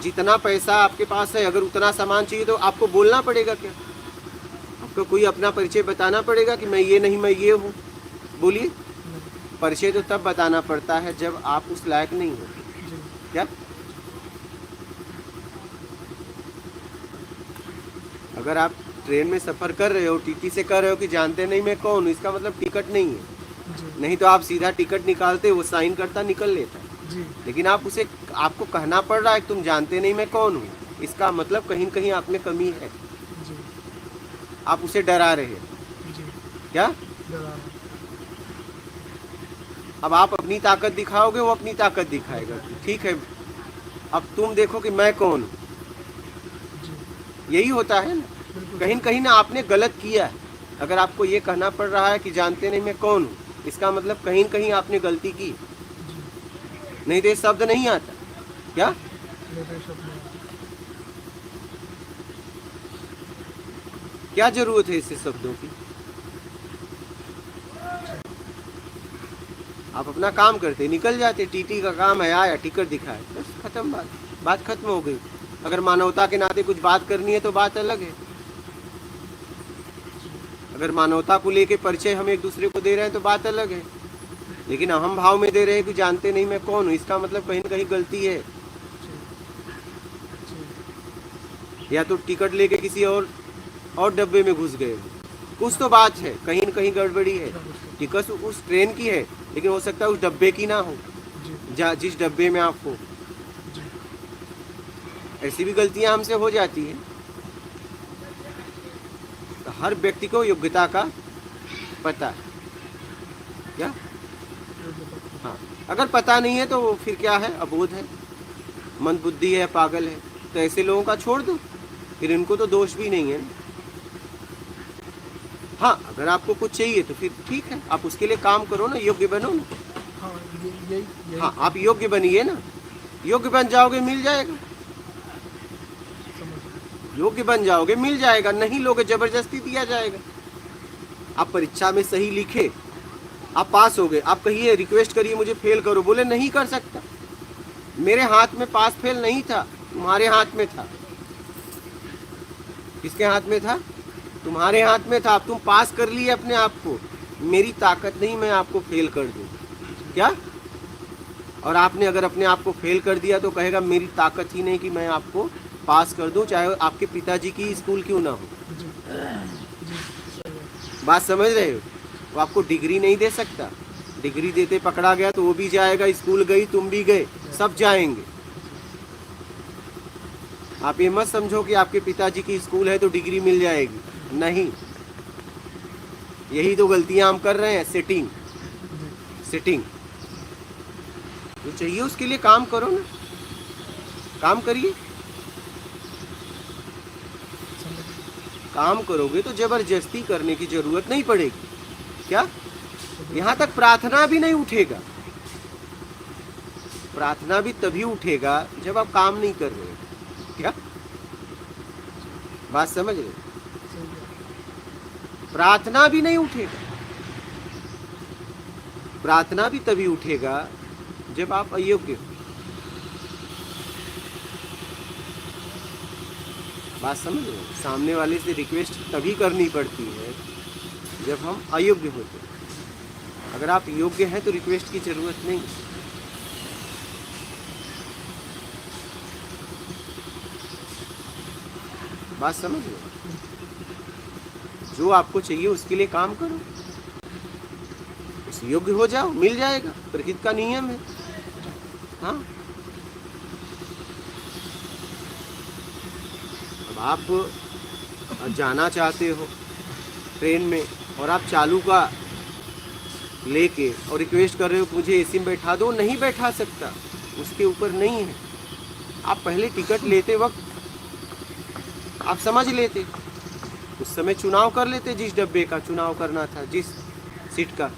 जितना पैसा आपके पास है, अगर उतना सामान चाहिए तो आपको बोलना पड़ेगा क्या? आपको कोई अपना परिचय बताना पड़ेगा कि मैं ये नहीं, मैं ये हूँ? बोलिए। परिचय तो तब बताना पड़ता है जब आप उस लायक नहीं हो। जी क्या? अगर आप ट्रेन में सफर कर रहे हो, टीटी से कर रहे हो कि जानते नहीं मैं कौन हूँ, इसका मतलब टिकट नहीं है। जी नहीं तो आप सीधा टिकट निकालते, वो साइन करता, निकल लेता। जी लेकिन आप उसे, आपको कहना पड़ रहा है तुम जानते नहीं मैं कौन हूँ, इसका मतलब कहीं न कहीं आप में कमी है। जी आप उसे डरा रहे हैं। जी क्या? डरा रहा हूँ। अब आप अपनी ताकत दिखाओगे, वो अपनी ताकत दिखाएगा। ठीक है, अब तुम देखो कि मैं कौन हूँ। जी यही होता है ना। बिल्कुल कहीं न कहीं ना आपने गलत किया है। अगर आपको ये कहना पड़ रहा है कि जानते नहीं मैं कौन हूँ, इसका मतलब कहीं न कहीं आपने गलती की। जी नहीं तो ये शब्द नहीं आता। क्या? मेरे शब्द में क्या जरूरत है इससे शब्दों की? आप अपना काम करते, निकल जाते। टीटी का काम है, आया टिकट दिखाए, बस खत्म बात। बात खत्म हो गई। अगर मानवता के नाते कुछ बात करनी है तो बात अलग है। अगर मानवता को लेके परिचय हम एक दूसरे को दे रहे हैं तो बात अलग है। लेकिन अहम भाव में दे रहे हैं कि जानते नहीं मैं कौन हूँ, इसका मतलब कहीं न कहीं गलती है। जी या तो टिकट लेके किसी और डब्बे में घुस गए हो, कुछ तो बात है, कहीं न कहीं गड़बड़ी है। टिकट उस ट्रेन की है, लेकिन हो सकता है उस डब्बे की ना हो, जी जिस डब्बे में आप हो। जी ऐसी भी गलतियां हमसे हो जाती हैं। तो हर व्यक्ति को योग्यता का पता है। क्या? हाँ। अगर पता नहीं है तो फिर क्या है? अबोध है, मंदबुद्धि है, पागल है। तो ऐसे लोगों का छोड़ दो, फिर इनको तो दोष भी नहीं है ना। हाँ, अगर आपको कुछ चाहिए तो फिर ठीक है, आप उसके लिए काम करो ना, योग्य बनो ना। हाँ यही हाँ, आप योग्य बनिए ना। योग्य बन जाओगे, मिल जाएगा। समझ योग्य बन जाओगे, मिल जाएगा। नहीं लोगे, जबरदस्ती दिया जाएगा। आप परीक्षा में सही लिखे, आप पास हो गए, आप कहिए, रिक्वेस्ट करिए मुझे फेल करो, बोले नहीं कर सकता। मेरे हाथ में पास फेल नहीं था, तुम्हारे हाथ में था। किसके हाथ में था? तुम्हारे हाथ में था। अब तुम पास कर लिए अपने आप को। मेरी ताकत नहीं मैं आपको फेल कर दूं। क्या? और आपने अगर अपने आप को फेल कर दिया तो कहेगा मेरी ताकत ही नहीं कि मैं आपको पास कर दूं, चाहे आपके पिताजी की स्कूल क्यों ना हो। जी जी सही है। बात समझ रहे हो? वो आपको डिग्री नहीं दे सकता। डिग्री देते पकड़ा गया तो वो भी जाएगा, स्कूल गई, तुम भी गए, सब जाएंगे। आप ये मत समझो कि आपके पिताजी की स्कूल है तो डिग्री मिल जाएगी। नहीं, यही तो गलतियां हम कर रहे हैं। सेटिंग जो चाहिए उसके लिए काम करो ना, काम करिए। काम करोगे तो जबरदस्ती करने की जरूरत नहीं पड़ेगी। क्या? यहाँ तक प्रार्थना भी नहीं उठेगा। प्रार्थना भी तभी उठेगा जब आप काम नहीं कर रहे हो। क्या? बात समझ रहे? प्रार्थना भी नहीं उठेगा। प्रार्थना भी तभी उठेगा जब आप अयोग्य हो। बात समझ रहे हो? सामने वाले से रिक्वेस्ट तभी करनी पड़ती है जब हम अयोग्य होते हैं। अगर आप योग्य हैं तो रिक्वेस्ट की जरूरत नहीं। बात समझ रहे हो? जो आपको चाहिए उसके लिए काम करो, उस योग्य हो जाओ, मिल जाएगा। प्रकृति का नियम है। हाँ, अब आप जाना चाहते हो ट्रेन में और आप चालू का लेके और रिक्वेस्ट कर रहे हो मुझे एसी में बैठा दो, नहीं बैठा सकता, उसके ऊपर नहीं है। आप पहले टिकट लेते वक्त आप समझ लेते, उस समय चुनाव कर लेते, जिस डब्बे का चुनाव करना था, जिस सीट का,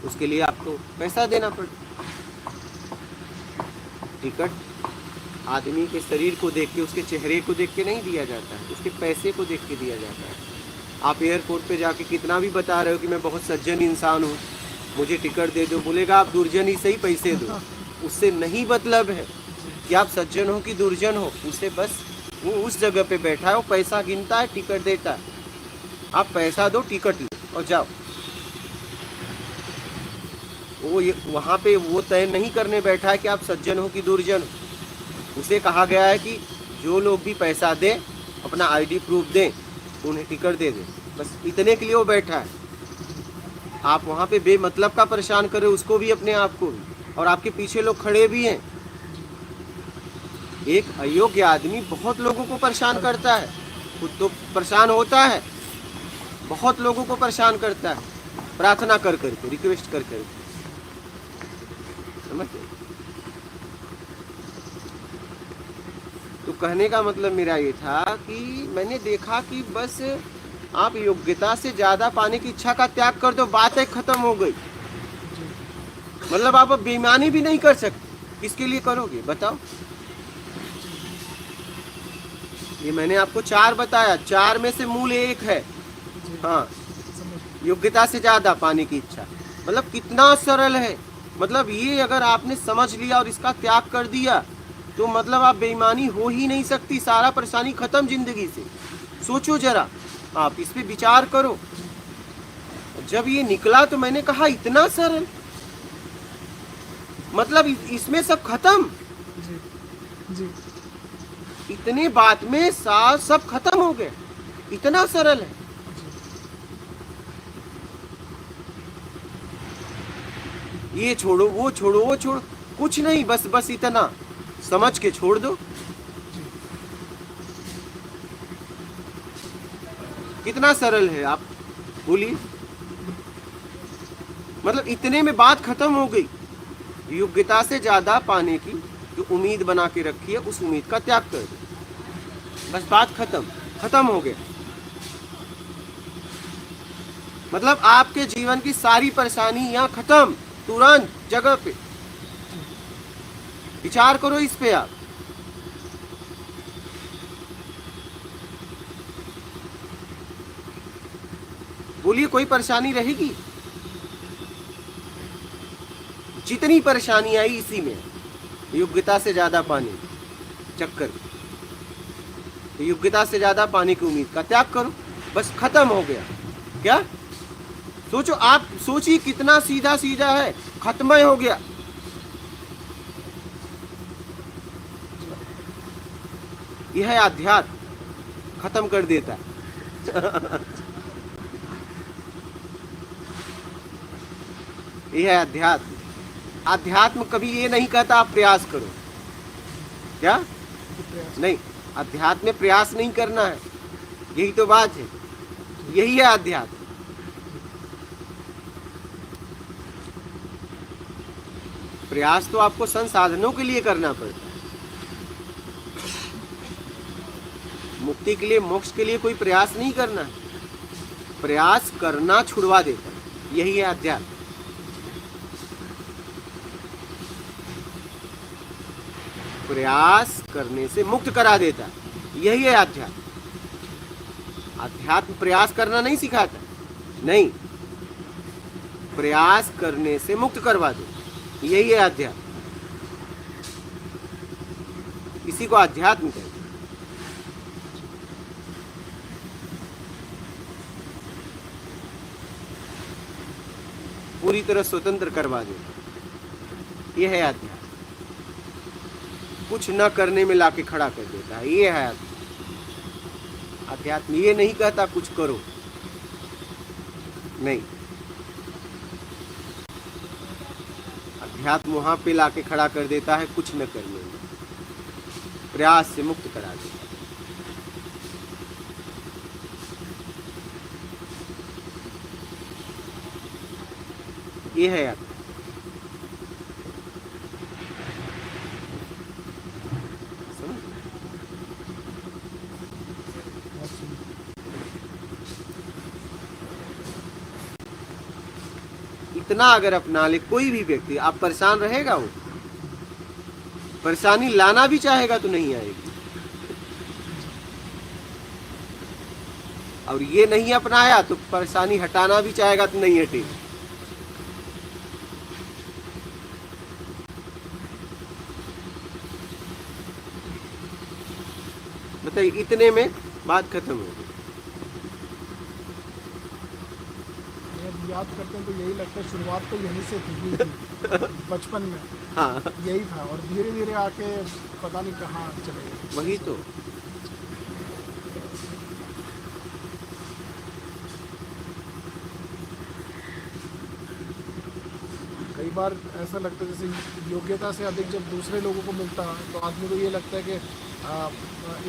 उसके लिए आपको पैसा देना पड़ता। टिकट आदमी के शरीर को देख के, उसके चेहरे को देख के नहीं दिया जाता है, उसके पैसे को देख के दिया जाता है। आप एयरपोर्ट पे जाके कितना भी बता रहे हो कि मैं बहुत सज्जन इंसान हूँ, मुझे टिकट दे दो, बोलेगा आप दुर्जन ही सही, पैसे दो। उससे नहीं मतलब है कि आप सज्जन हो कि दुर्जन हो, उसे बस वो उस जगह पे बैठा है, वो पैसा गिनता है, टिकट देता है। आप पैसा दो, टिकट लो और जाओ। वो वहाँ पे वो तय नहीं करने बैठा है कि आप सज्जन हो कि दुर्जन हो। उसे कहा गया है कि जो लोग भी पैसा दें, अपना आईडी प्रूफ दें, उन्हें टिकट दे दें, बस इतने के लिए वो बैठा है। आप वहाँ पे बेमतलब का परेशान करें उसको भी, अपने आप को भी, और आपके पीछे लोग खड़े भी हैं। एक अयोग्य आदमी बहुत लोगों को परेशान करता है, खुद तो परेशान होता है, बहुत लोगों को परेशान करता है, प्रार्थना कर करके, रिक्वेस्ट कर करके। समझते? तो कहने का मतलब मेरा ये था कि मैंने देखा कि बस आप योग्यता से ज्यादा पाने की इच्छा का त्याग कर दो, बात एक खत्म हो गई। मतलब आप अब बेईमानी भी नहीं कर सकते। किसके लिए करोगे बताओ? ये मैंने आपको 4 बताया, 4 में से मूल एक है। हाँ, योग्यता से ज्यादा पाने की इच्छा, मतलब कितना सरल है। मतलब ये अगर आपने समझ लिया और इसका त्याग कर दिया तो मतलब आप बेईमानी हो ही नहीं सकती, सारा परेशानी खत्म जिंदगी से। सोचो जरा, आप इस पे विचार करो। जब ये निकला तो मैंने कहा इतना सरल, मतलब इसमें सब खत्म। जी जी इतने बात में सब खत्म हो गए, इतना सरल है। ये छोड़ो, वो छोड़ो, वो छोड़ो, कुछ नहीं, बस इतना समझ के छोड़ दो। कितना सरल है, आप बोलिए। मतलब इतने में बात खत्म हो गई। योग्यता से ज्यादा पाने की जो उम्मीद बना के रखी है, उस उम्मीद का त्याग कर दो, बस बात खत्म हो गया। मतलब आपके जीवन की सारी परेशानी यहाँ खत्म, तुरंत जगह पे। विचार करो इस पे आप। बोलिए, कोई परेशानी रहेगी? जितनी परेशानी आई इसी में, योग्यता से ज्यादा पाने चक्कर। तो योग्यता से ज्यादा पाने की उम्मीद का त्याग करो, बस खत्म हो गया। क्या सोचो, आप सोचिए कितना सीधा सीधा है, खत्म हो गया। यह है अध्यात्म, खत्म कर देता है। यह है अध्यात्म। अध्यात्म कभी ये नहीं कहता आप प्रयास करो, क्या नहीं, अध्यात्म में प्रयास नहीं करना है, यही तो बात है, यही है अध्यात्म। प्रयास तो आपको संसाधनों के लिए करना पड़ता है। मुक्ति के लिए, मोक्ष के लिए कोई प्रयास नहीं करना है, प्रयास करना छुड़वा देता है, यही है अध्यात्म। प्रयास करने से मुक्त करा देता है, यही है अध्यात्म। अध्यात्म प्रयास करना नहीं सिखाता, नहीं, प्रयास करने से मुक्त करवा दे, यही है अध्यात्म। इसी को अध्यात्म कहते हैं। पूरी तरह स्वतंत्र करवा देता है। ये है अध्यात्म। कुछ न करने में लाके खड़ा कर देता है, ये है अध्यात्म। अध्यात्म ये नहीं कहता कुछ करो, नहीं। अध्यात्म वहां पे लाके खड़ा कर देता है कुछ न करने में, प्रयास से मुक्त करा देता है। ये है अध्यात्म। समझ? बहुत सुंदर। इतना अगर अपना ले कोई भी व्यक्ति, आप परेशान रहेगा, वो परेशानी लाना भी चाहेगा तो नहीं आएगी। और ये नहीं अपनाया तो परेशानी हटाना भी चाहेगा तो नहीं हटेगी। बताइए, इतने में बात खत्म हो गई। जब याद करते हैं तो यही लगता है शुरुआत तो यहीं से थी बचपन में, हाँ, यही था, और धीरे धीरे आके पता नहीं कहाँ चले गए। वही तो। कई बार ऐसा लगता है जैसे योग्यता से अधिक जब दूसरे लोगों को मिलता है तो आदमी को ये लगता है कि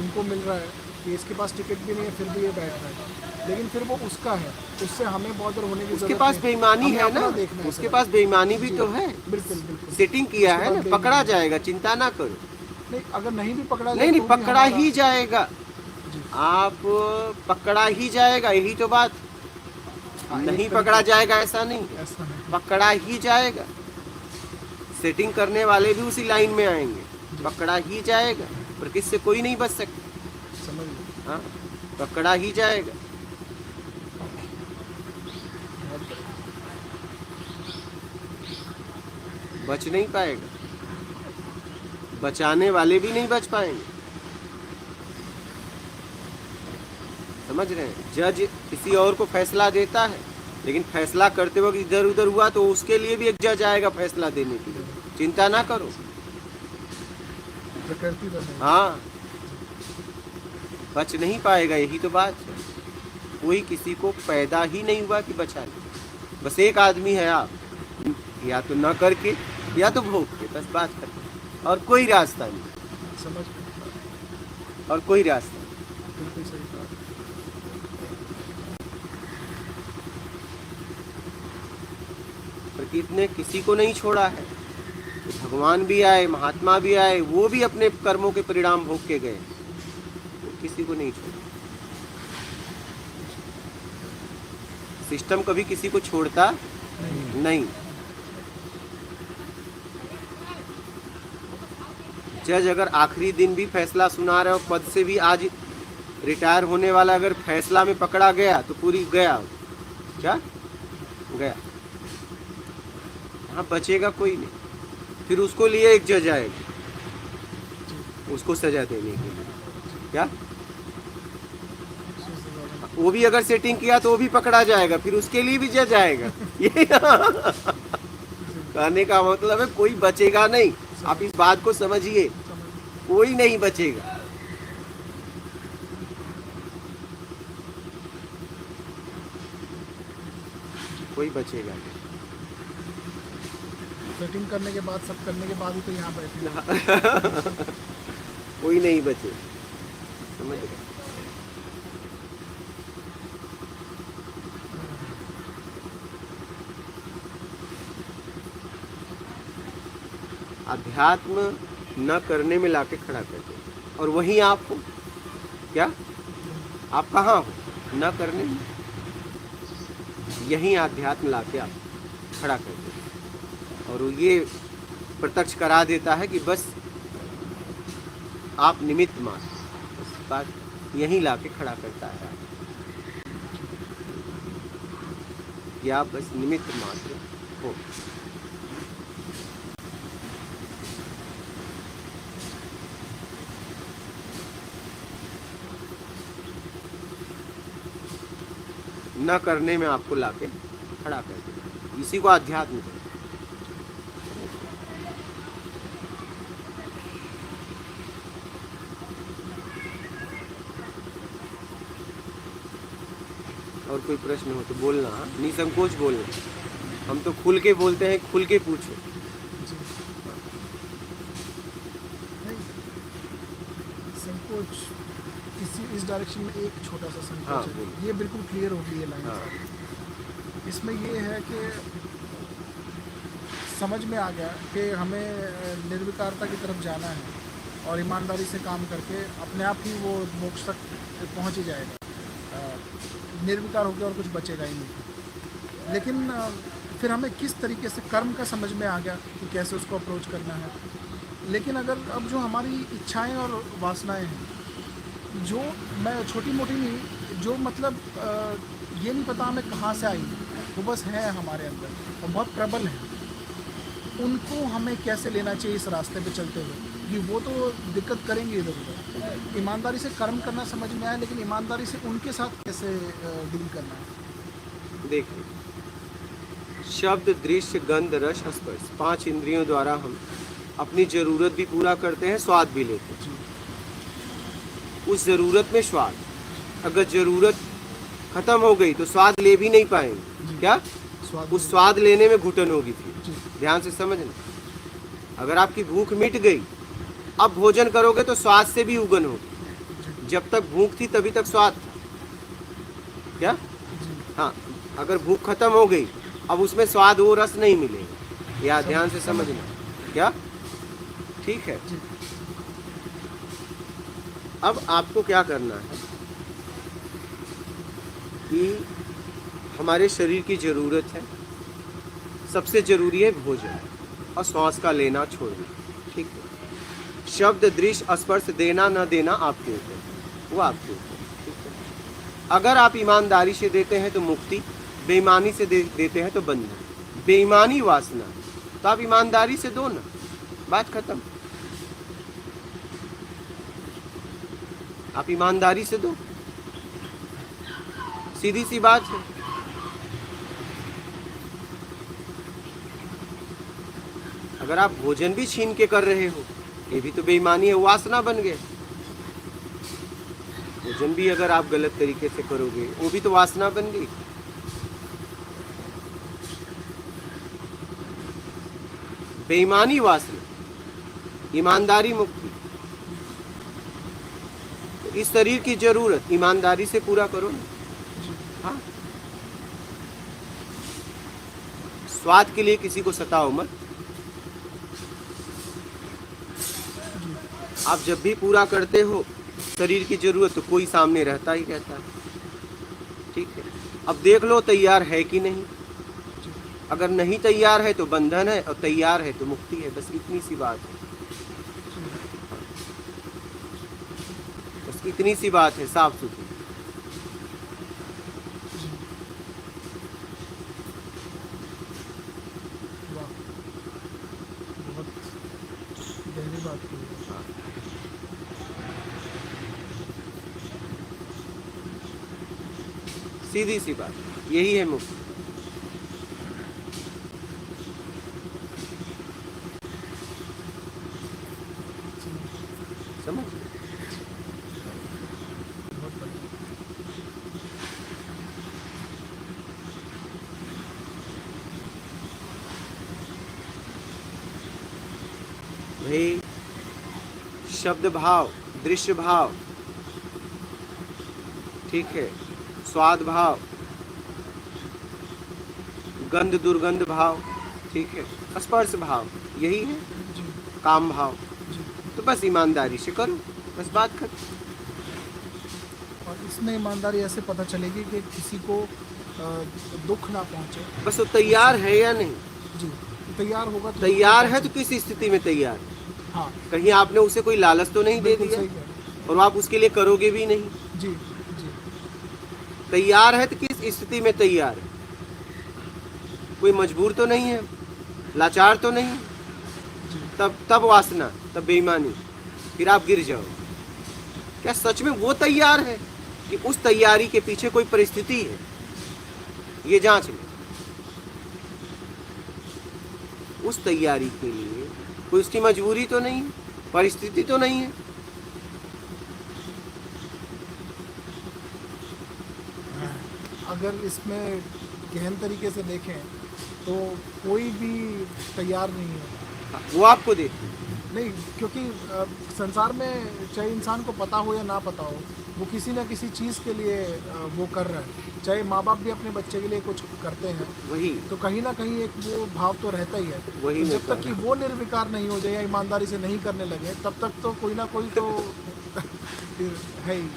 इनको मिल रहा है, कि इसके पास टिकट भी नहीं है फिर भी ये बैठ रहा है, लेकिन फिर वो उसका है, उससे हमें बॉदर होने की उसके जरूरत पास नहीं। बेईमानी हमें है अपना ना, देखना है उसके सिर्फ। पास बेईमानी भी जी, तो है। बिल्कुल बिल्कुल। सेटिंग किया उसके है पास ना, पकड़ा बेईमानी। जाएगा, चिंता ना करो। नहीं, अगर नहीं भी पकड़ा जाए नहीं नहीं, तो भी पकड़ा हमारा- ही जाएगा। जी। आप पकड़ा ही जाएगा, यही तो बात। हाँ, एक नहीं तरीके- पकड़ा जाएगा ऐसा नहीं है, ऐसा नहीं। पकड़ा ही जाएगा। सेटिंग करने वाले भी उसी लाइन में आएंगे, पकड़ा ही जाएगा। पर किससे कोई नहीं बच सकता। समझ लो। हाँ, पकड़ा ही जाएगा। बहुत बढ़िया। बच नहीं पाएगा, बचाने वाले भी नहीं बच पाएंगे। समझ रहे हैं? जज किसी और को फैसला देता है, लेकिन फैसला करते वक्त इधर उधर हुआ तो उसके लिए भी एक जज आएगा फैसला देने के लिए। चिंता ना करो। प्रकृति तो नहीं। हाँ, बच नहीं पाएगा, यही तो बात है। कोई किसी को पैदा ही नहीं हुआ कि बचा ले। बस एक आदमी है आप, या तो न करके या तो भोग के, बस बात खत्म। और कोई रास्ता नहीं, समझ गए। और कोई रास्ता नहीं। बिल्कुल सही कहा। प्रकृति ने किसी को नहीं छोड़ा है। भगवान भी आए, महात्मा भी आए, वो भी अपने कर्मों के परिणाम भोग के गए, वो किसी को नहीं छोड़ा। सिस्टम कभी किसी को छोड़ता नहीं। जज अगर आखिरी दिन भी फैसला सुना रहे हो, पद से भी आज रिटायर होने वाला अगर फैसला में पकड़ा गया तो पूरी गया, क्या गया, हाँ बचेगा कोई नहीं। फिर उसको लिए एक जज आएगा उसको सजा देने के लिए, क्या वो भी अगर सेटिंग किया तो वो भी पकड़ा जाएगा, फिर उसके लिए भी जज आएगा। ये कहने का मतलब है कोई बचेगा नहीं। आप इस बात को समझिए, कोई नहीं बचेगा। कोई बचेगा नहीं। सेटिंग करने के बाद, सब करने के बाद ही तो यहाँ बैठे हैं। कोई नहीं बचे, समझ गए? अध्यात्म न करने में लाके खड़ा कर दे, और वहीं आप हो। क्या आप कहाँ हो? न करने में। यहीं अध्यात्म लाके आप खड़ा कर दे, और ये प्रत्यक्ष करा देता है कि बस आप निमित्त मात्र। बस बात यहीं लाके खड़ा करता है कि आप बस निमित्त मात्र हो। न करने में आपको लाके खड़ा कर देगा। उसी को आध्यात्म कहते हैं। और कोई प्रश्न हो तो बोलना, हाँ? निसंकोच बोलना। हम तो खुल के बोलते हैं, खुल के पूछो। जी नहीं, संकोच इस डायरेक्शन में एक छोटा सा हाँ, संकोच है, बोलिए। ये बिल्कुल क्लियर हो गई है लाइन हाँ। सारी। इसमें ये है कि समझ में आ गया कि हमें निर्विकारता की तरफ जाना है और ईमानदारी से काम करके अपने आप ही वो मोक्ष तक पहुंच ही जाएगा। निर्विकार होकर और कुछ बचेगा ही नहीं। लेकिन फिर हमें किस तरीके से कर्म का समझ में आ गया कि कैसे उसको अप्रोच करना है। लेकिन अगर अब जो हमारी इच्छाएं और वासनाएं हैं, जो मैं छोटी मोटी नहीं, जो मतलब ये नहीं पता हमें कहाँ से आई, वो बस है हमारे अंदर और बहुत प्रबल है, उनको हमें कैसे लेना चाहिए इस रास्ते पे चलते हुए, कि वो तो दिक्कत करेंगे इधर उधर। ईमानदारी से कर्म करना समझ में आया, लेकिन ईमानदारी से उनके साथ कैसे डील करना है। देखिए, शब्द, दृश्य, गंध, रस, स्पर्श, 5 इंद्रियों द्वारा हम अपनी जरूरत भी पूरा करते हैं, स्वाद भी लेते हैं। जी उस जरूरत में स्वाद, अगर जरूरत खत्म हो गई तो स्वाद ले भी नहीं पाएंगे। क्या? स्वाद उस स्वाद लेने में घुटन होगी फिर। जी ध्यान से समझना, अगर आपकी भूख मिट गई, अब भोजन करोगे तो स्वाद से भी उगन होगी। जब तक भूख थी तभी तक स्वाद था। क्या? जी हाँ, अगर भूख खत्म हो गई, अब उसमें स्वाद वो रस नहीं मिलेगा। या ध्यान से समझना। क्या? ठीक है। जी अब आपको क्या करना है कि हमारे शरीर की ज़रूरत है, सबसे ज़रूरी है भोजन और श्वास का लेना छोड़ना। ठीक है। शब्द, दृश्य, स्पर्श देना न देना आपके ऊपर है, वो आपके ऊपर है। ठीक है। अगर आप ईमानदारी से देते हैं तो मुक्ति, बेईमानी से देते हैं तो बंधन। बेईमानी वासना, तो आप ईमानदारी से दो ना, बात खत्म। आप ईमानदारी से दो, सीधी सी बात है। अगर आप भोजन भी छीन के कर रहे हो, ये भी तो बेईमानी है, वासना बन गए। भोजन भी अगर आप गलत तरीके से करोगे, वो भी तो वासना बन गई। बेईमानी वासना, ईमानदारी मुक्ति। तो इस शरीर की जरूरत ईमानदारी से पूरा करो ना। हाँ, स्वाद के लिए किसी को सताओ मत। आप जब भी पूरा करते हो शरीर की जरूरत, तो कोई सामने रहता ही रहता है। ठीक है। अब देख लो तैयार है कि नहीं। अगर नहीं तैयार है तो बंधन है, और तैयार है तो मुक्ति है। बस इतनी सी बात है। बस इतनी सी बात है, साफ सुथरी। वाह, बहुत गहरी बात की है। सीधी सी बात, यही है मुक्ति। समझ? बहुत बढ़िया। भाई, शब्द भाव, दृश्य भाव, ठीक है, स्वाद भाव, गंध दुर्गंध भाव, ठीक है, स्पर्श भाव, यही है जी काम भाव। जी। तो बस ईमानदारी से करो, बस बात खत्म। और इसमें ईमानदारी ऐसे पता चलेगी कि किसी को दुख ना पहुंचे। बस वो तैयार है या नहीं। जी, तैयार होगा तो तैयार है तो किस स्थिति में तैयार है? हाँ, कहीं आपने उसे कोई लालच तो नहीं दे बिल्कुल दिया, सही कह रहे और आप उसके लिए करोगे भी नहीं। हैं। जी जी तैयार है तो किस स्थिति में तैयार है? कोई मजबूर तो नहीं है, लाचार तो नहीं है। जी तब वासना, तब बेईमानी, फिर आप गिर जाओ। क्या सच में वो तैयार है कि उस तैयारी के पीछे कोई परिस्थिति है? ये जांच ले। उस तैयारी के लिए कोई उसकी मजबूरी तो नहीं है, परिस्थिति तो नहीं है। अगर इसमें गहन तरीके से देखें तो कोई भी तैयार नहीं है। वो आपको देखिए, नहीं, क्योंकि संसार में चाहे इंसान को पता हो या ना पता हो, वो किसी ना किसी चीज़ के लिए वो कर रहा है। चाहे माँ बाप भी अपने बच्चे के लिए कुछ करते हैं, वही तो कहीं ना कहीं एक वो भाव तो रहता ही है। वही तो मैं जब कह तक कि वो निर्विकार नहीं हो जाए या ईमानदारी से नहीं करने लगे, तब तक तो कोई ना कोई तो फिर है ही।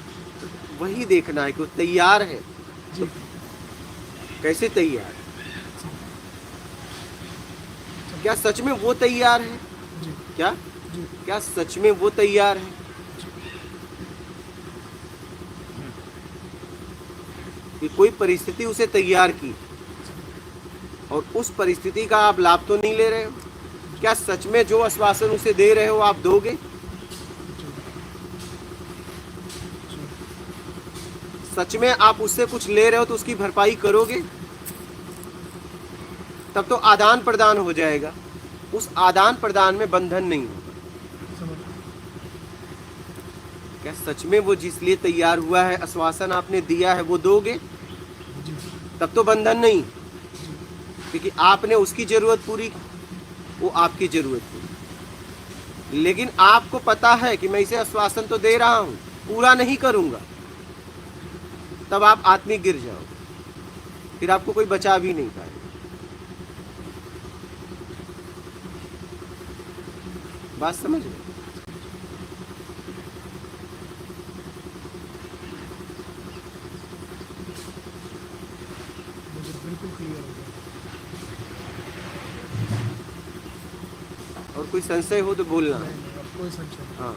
वही देखना है कि वो तैयार है। जी। कैसे तैयार है? क्या सच में वो तैयार है? जी। क्या जी। क्या सच में वो तैयार है? कि कोई परिस्थिति उसे तैयार की और उस परिस्थिति का आप लाभ तो नहीं ले रहे हो? क्या सच में जो आश्वासन उसे दे रहे हो आप दोगे? सच में आप उससे कुछ ले रहे हो तो उसकी भरपाई करोगे? तब तो आदान प्रदान हो जाएगा। उस आदान प्रदान में बंधन नहीं होगा। समझ। क्या सच में वो जिस लिए तैयार हुआ है, आश्वासन आपने दिया है, वो दोगे? जी। तब तो बंधन नहीं, क्योंकि आपने उसकी जरूरत पूरी की, वो आपकी जरूरत पूरी। लेकिन आपको पता है कि मैं इसे आश्वासन तो दे रहा हूं, पूरा नहीं करूंगा, तब आप आत्मिक गिर जाओ, फिर आपको कोई बचा भी नहीं पाएगा। बात समझ गए? मुझे बिल्कुल क्लियर हो गया। और कोई संशय हो तो बोलना। नहीं, नहीं, अब कोई संशय नहीं। हाँ,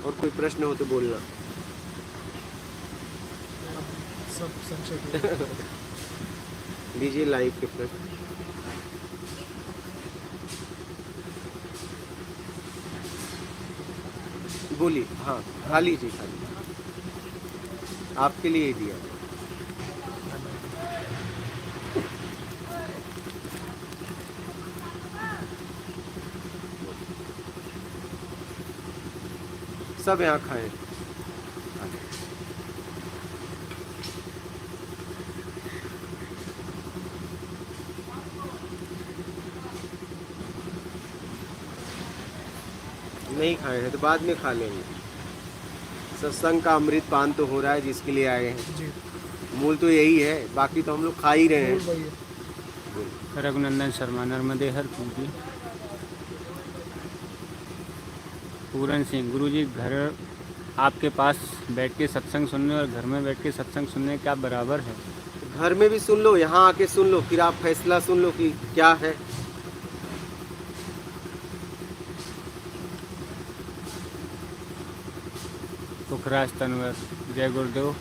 और कोई प्रश्न हो तो बोलना। अब सब संशय क्लियर। लीजिए लाइव के प्रश्न। बोलिए। हाँ, खा लीजिए, खा लीजिए, आपके लिए ही दिया। सब यहाँ खाएं। नहीं खाए हैं तो बाद में खा लेंगे। सत्संग का अमृत पान तो हो रहा है जिसके लिए आए हैं। जी। मूल तो यही है, बाकी तो हम लोग खा ही रहे बोल हैं। भैया। रघुनंदन शर्मा नर्मदे हर पूजी। पूरन सिंह गुरुजी, घर आपके पास बैठ के सत्संग सुनने और घर में बैठ के सत्संग सुनने क्या बराबर है? घर में भी सुन लो, यहाँ आके सुन लो, फिर आप फैसला सुन लो कि क्या है। पुखराज तनवर, जय गुरुदेव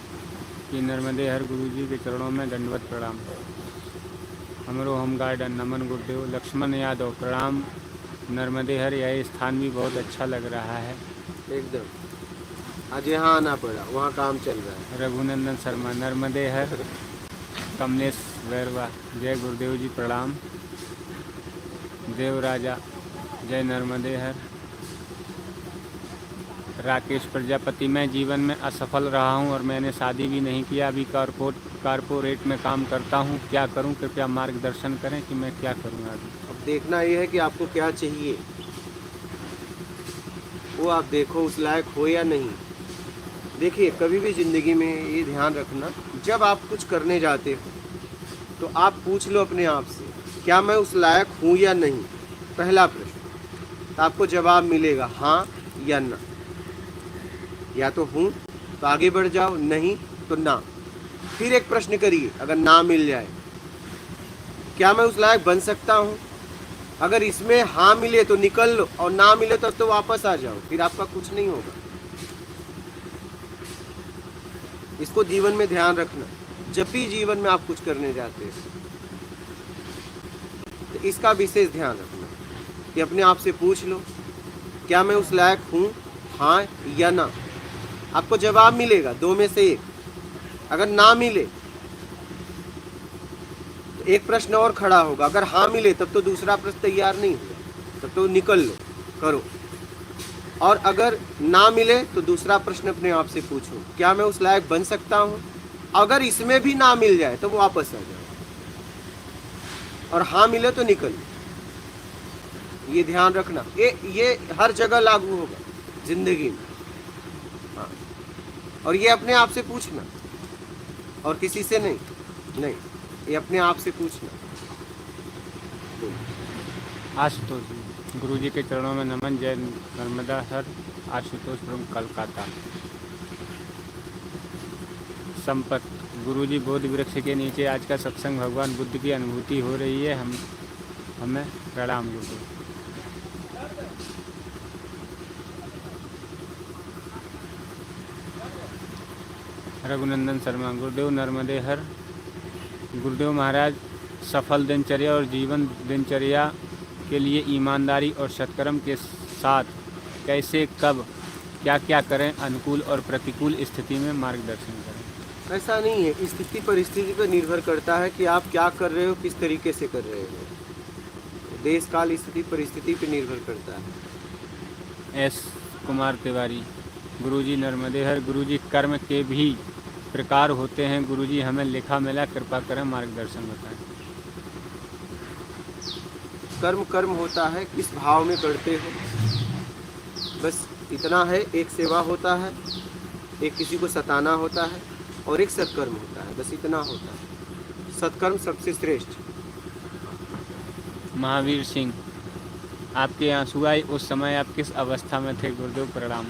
की नर्मदे हर गुरुजी के चरणों में दंडवत प्रणाम। हमरो होम गार्डन नमन गुरुदेव। लक्ष्मण यादव प्रणाम नर्मदे हर, यह स्थान भी बहुत अच्छा लग रहा है। एकदम आज यहाँ आना पड़ा, वहाँ काम चल रहा है। रघुनंदन शर्मा नर्मदे हर। कमलेश वैरवा, जय गुरुदेव जी प्रणाम। देव राजा, जय नर्मदे हर। राकेश प्रजापति, मैं जीवन में असफल रहा हूं और मैंने शादी भी नहीं किया, अभी कारपोरेट में काम करता हूं, क्या करूं? कृपया मार्गदर्शन करें कि मैं क्या करूं आगे। अब देखना ये है कि आपको क्या चाहिए, वो आप देखो उस लायक हो या नहीं। देखिए, कभी भी ज़िंदगी में ये ध्यान रखना, जब आप कुछ करने जाते हो तो आप पूछ लो अपने आप से, क्या मैं उस लायक हूँ या नहीं? पहला प्रश्न, तो आपको जवाब मिलेगा हाँ या ना। या तो हूँ तो आगे बढ़ जाओ, नहीं तो ना। फिर एक प्रश्न करिए, अगर ना मिल जाए, क्या मैं उस लायक बन सकता हूँ? अगर इसमें हाँ मिले तो निकल लो, और ना मिले तो वापस आ जाओ, फिर आपका कुछ नहीं होगा। इसको जीवन में ध्यान रखना, जब भी जीवन में आप कुछ करने जाते हैं तो इसका विशेष ध्यान रखना कि अपने आप से पूछ लो, क्या मैं उस लायक हूँ, हाँ या ना। आपको जवाब मिलेगा दो में से एक। अगर ना मिले तो एक प्रश्न और खड़ा होगा, अगर हाँ मिले तब तो दूसरा प्रश्न तैयार नहीं हुआ, तब तो निकल लो, करो। और अगर ना मिले तो दूसरा प्रश्न अपने आप से पूछो, क्या मैं उस लायक बन सकता हूँ। अगर इसमें भी ना मिल जाए तो वापस आ जाओ, और हाँ मिले तो निकल। ये ध्यान रखना, ये हर जगह लागू होगा जिंदगी में। हाँ, और ये अपने आप से पूछना, और किसी से नहीं, ये अपने आप से पूछना। आशुतोष जी, गुरु जी के चरणों में नमन। जय नर्मदा हर। आशुतोष फ्रॉम कलकत्ता। संपत, गुरु जी बोधि वृक्ष के नीचे आज का सत्संग भगवान बुद्ध की अनुभूति हो रही है, हमें प्रणाम गुरु। रघुनंदन शर्मा, गुरुदेव नर्मदे हर। गुरुदेव महाराज, सफल दिनचर्या और जीवन दिनचर्या के लिए ईमानदारी और सत्कर्म के साथ कैसे, कब, क्या क्या करें, अनुकूल और प्रतिकूल स्थिति में मार्गदर्शन करें। ऐसा नहीं है, स्थिति परिस्थिति पर निर्भर करता है कि आप क्या कर रहे हो, किस तरीके से कर रहे हो। देश काल स्थिति परिस्थिति पर निर्भर करता है। एस कुमार तिवारी, गुरुजी नर्मदे हर। गुरुजी, कर्म के भी प्रकार होते हैं गुरुजी, हमें लिखा मिला, कृपा करें, मार्गदर्शन बताएं। कर्म होता है, किस भाव में करते हो, बस इतना है। एक सेवा होता है, एक किसी को सताना होता है, और एक सत्कर्म होता है, बस इतना होता है। सत्कर्म सबसे श्रेष्ठ। महावीर सिंह, आपके आंसू आए उस समय आप किस अवस्था में थे गुरुदेव? प्रणाम।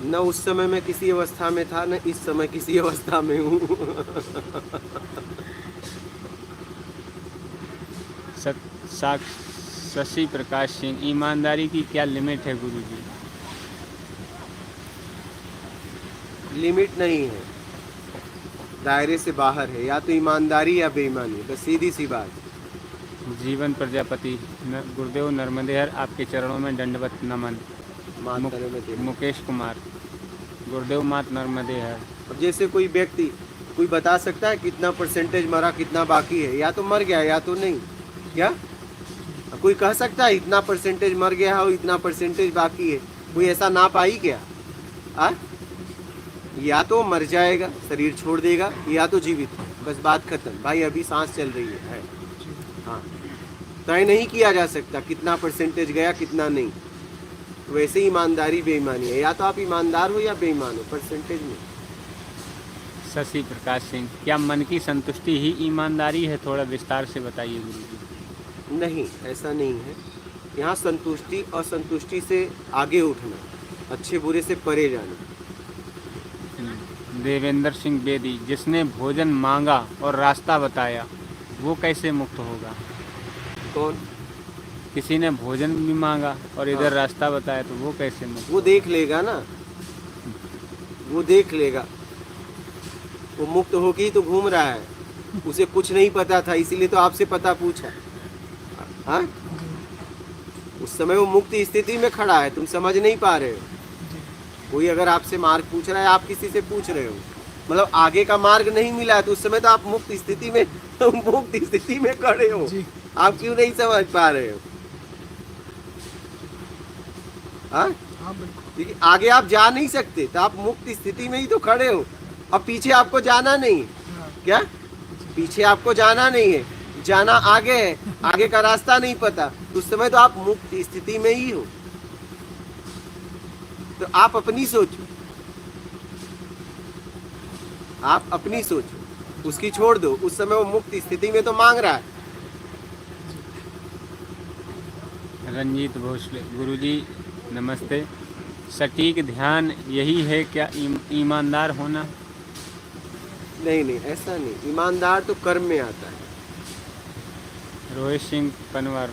न उस समय मैं किसी अवस्था में था, न इस समय किसी अवस्था में हूँ। शशि प्रकाश सिंह, ईमानदारी की क्या लिमिट है गुरुजी? लिमिट नहीं है, दायरे से बाहर है। या तो ईमानदारी या बेईमानी, बस सीधी सी बात। जीवन प्रजापति, गुरुदेव नर्मदे हर, आपके चरणों में दंडवत नमन। मुकेश कुमार, गुरुदेव मात नर्मदे हर। अब जैसे कोई व्यक्ति कोई बता सकता है कितना परसेंटेज मरा, कितना बाकी है? या तो मर गया या तो नहीं। क्या कोई कह सकता है इतना परसेंटेज मर गया है और इतना परसेंटेज बाकी है? कोई ऐसा ना पाई क्या? या तो मर जाएगा, शरीर छोड़ देगा, या तो जीवित, बस बात खत्म। भाई अभी सांस चल रही है। हाँ, तय नहीं किया जा सकता कितना परसेंटेज गया कितना नहीं। वैसे ईमानदारी बेईमानी है, या तो आप ईमानदार हो या बेईमान हो, परसेंटेज में। शशि प्रकाश सिंह, क्या मन की संतुष्टि ही ईमानदारी है? थोड़ा विस्तार से बताइए गुरुजी। नहीं, ऐसा नहीं है। यहाँ संतुष्टि और संतुष्टि से आगे उठना, अच्छे बुरे से परे जाना। देवेंद्र सिंह बेदी, जिसने भोजन मांगा और रास्ता बताया वो कैसे मुक्त होगा? कौन? किसी ने भोजन भी मांगा और इधर रास्ता बताया तो वो कैसे मुक्त? वो देख लेगा ना, वो देख लेगा। वो मुक्त होके ही तो घूम रहा है, उसे कुछ नहीं पता था, इसीलिए तो आपसे पता पूछा। हाँ, उस समय वो मुक्त स्थिति में खड़ा है, तुम समझ नहीं पा रहे हो। कोई अगर आपसे मार्ग पूछ रहा है, आप किसी से पूछ रहे हो, मतलब आगे का मार्ग नहीं मिला है, तो उस समय तो आप मुक्त स्थिति में खड़े हो। आप क्यों नहीं समझ पा रहे हो? हाँ, क्योंकि आगे आप जा नहीं सकते, तो आप मुक्त स्थिति में ही तो खड़े हो। अब पीछे आपको जाना नहीं है। क्या? पीछे आपको जाना नहीं है, जाना आगे है। आगे का रास्ता नहीं पता, तो उस समय तो आप मुक्त स्थिति में ही हो। तो आप अपनी सोचो, आप अपनी सोचो, उसकी छोड़ दो। उस समय वो मुक्त स्थिति में तो मांग रहा है। रंजीत भोसले, गुरुजी नमस्ते। सटीक ध्यान यही है क्या ईमानदार होना? नहीं, ऐसा नहीं। ईमानदार तो कर्म में आता है। रोहित सिंह पनवार,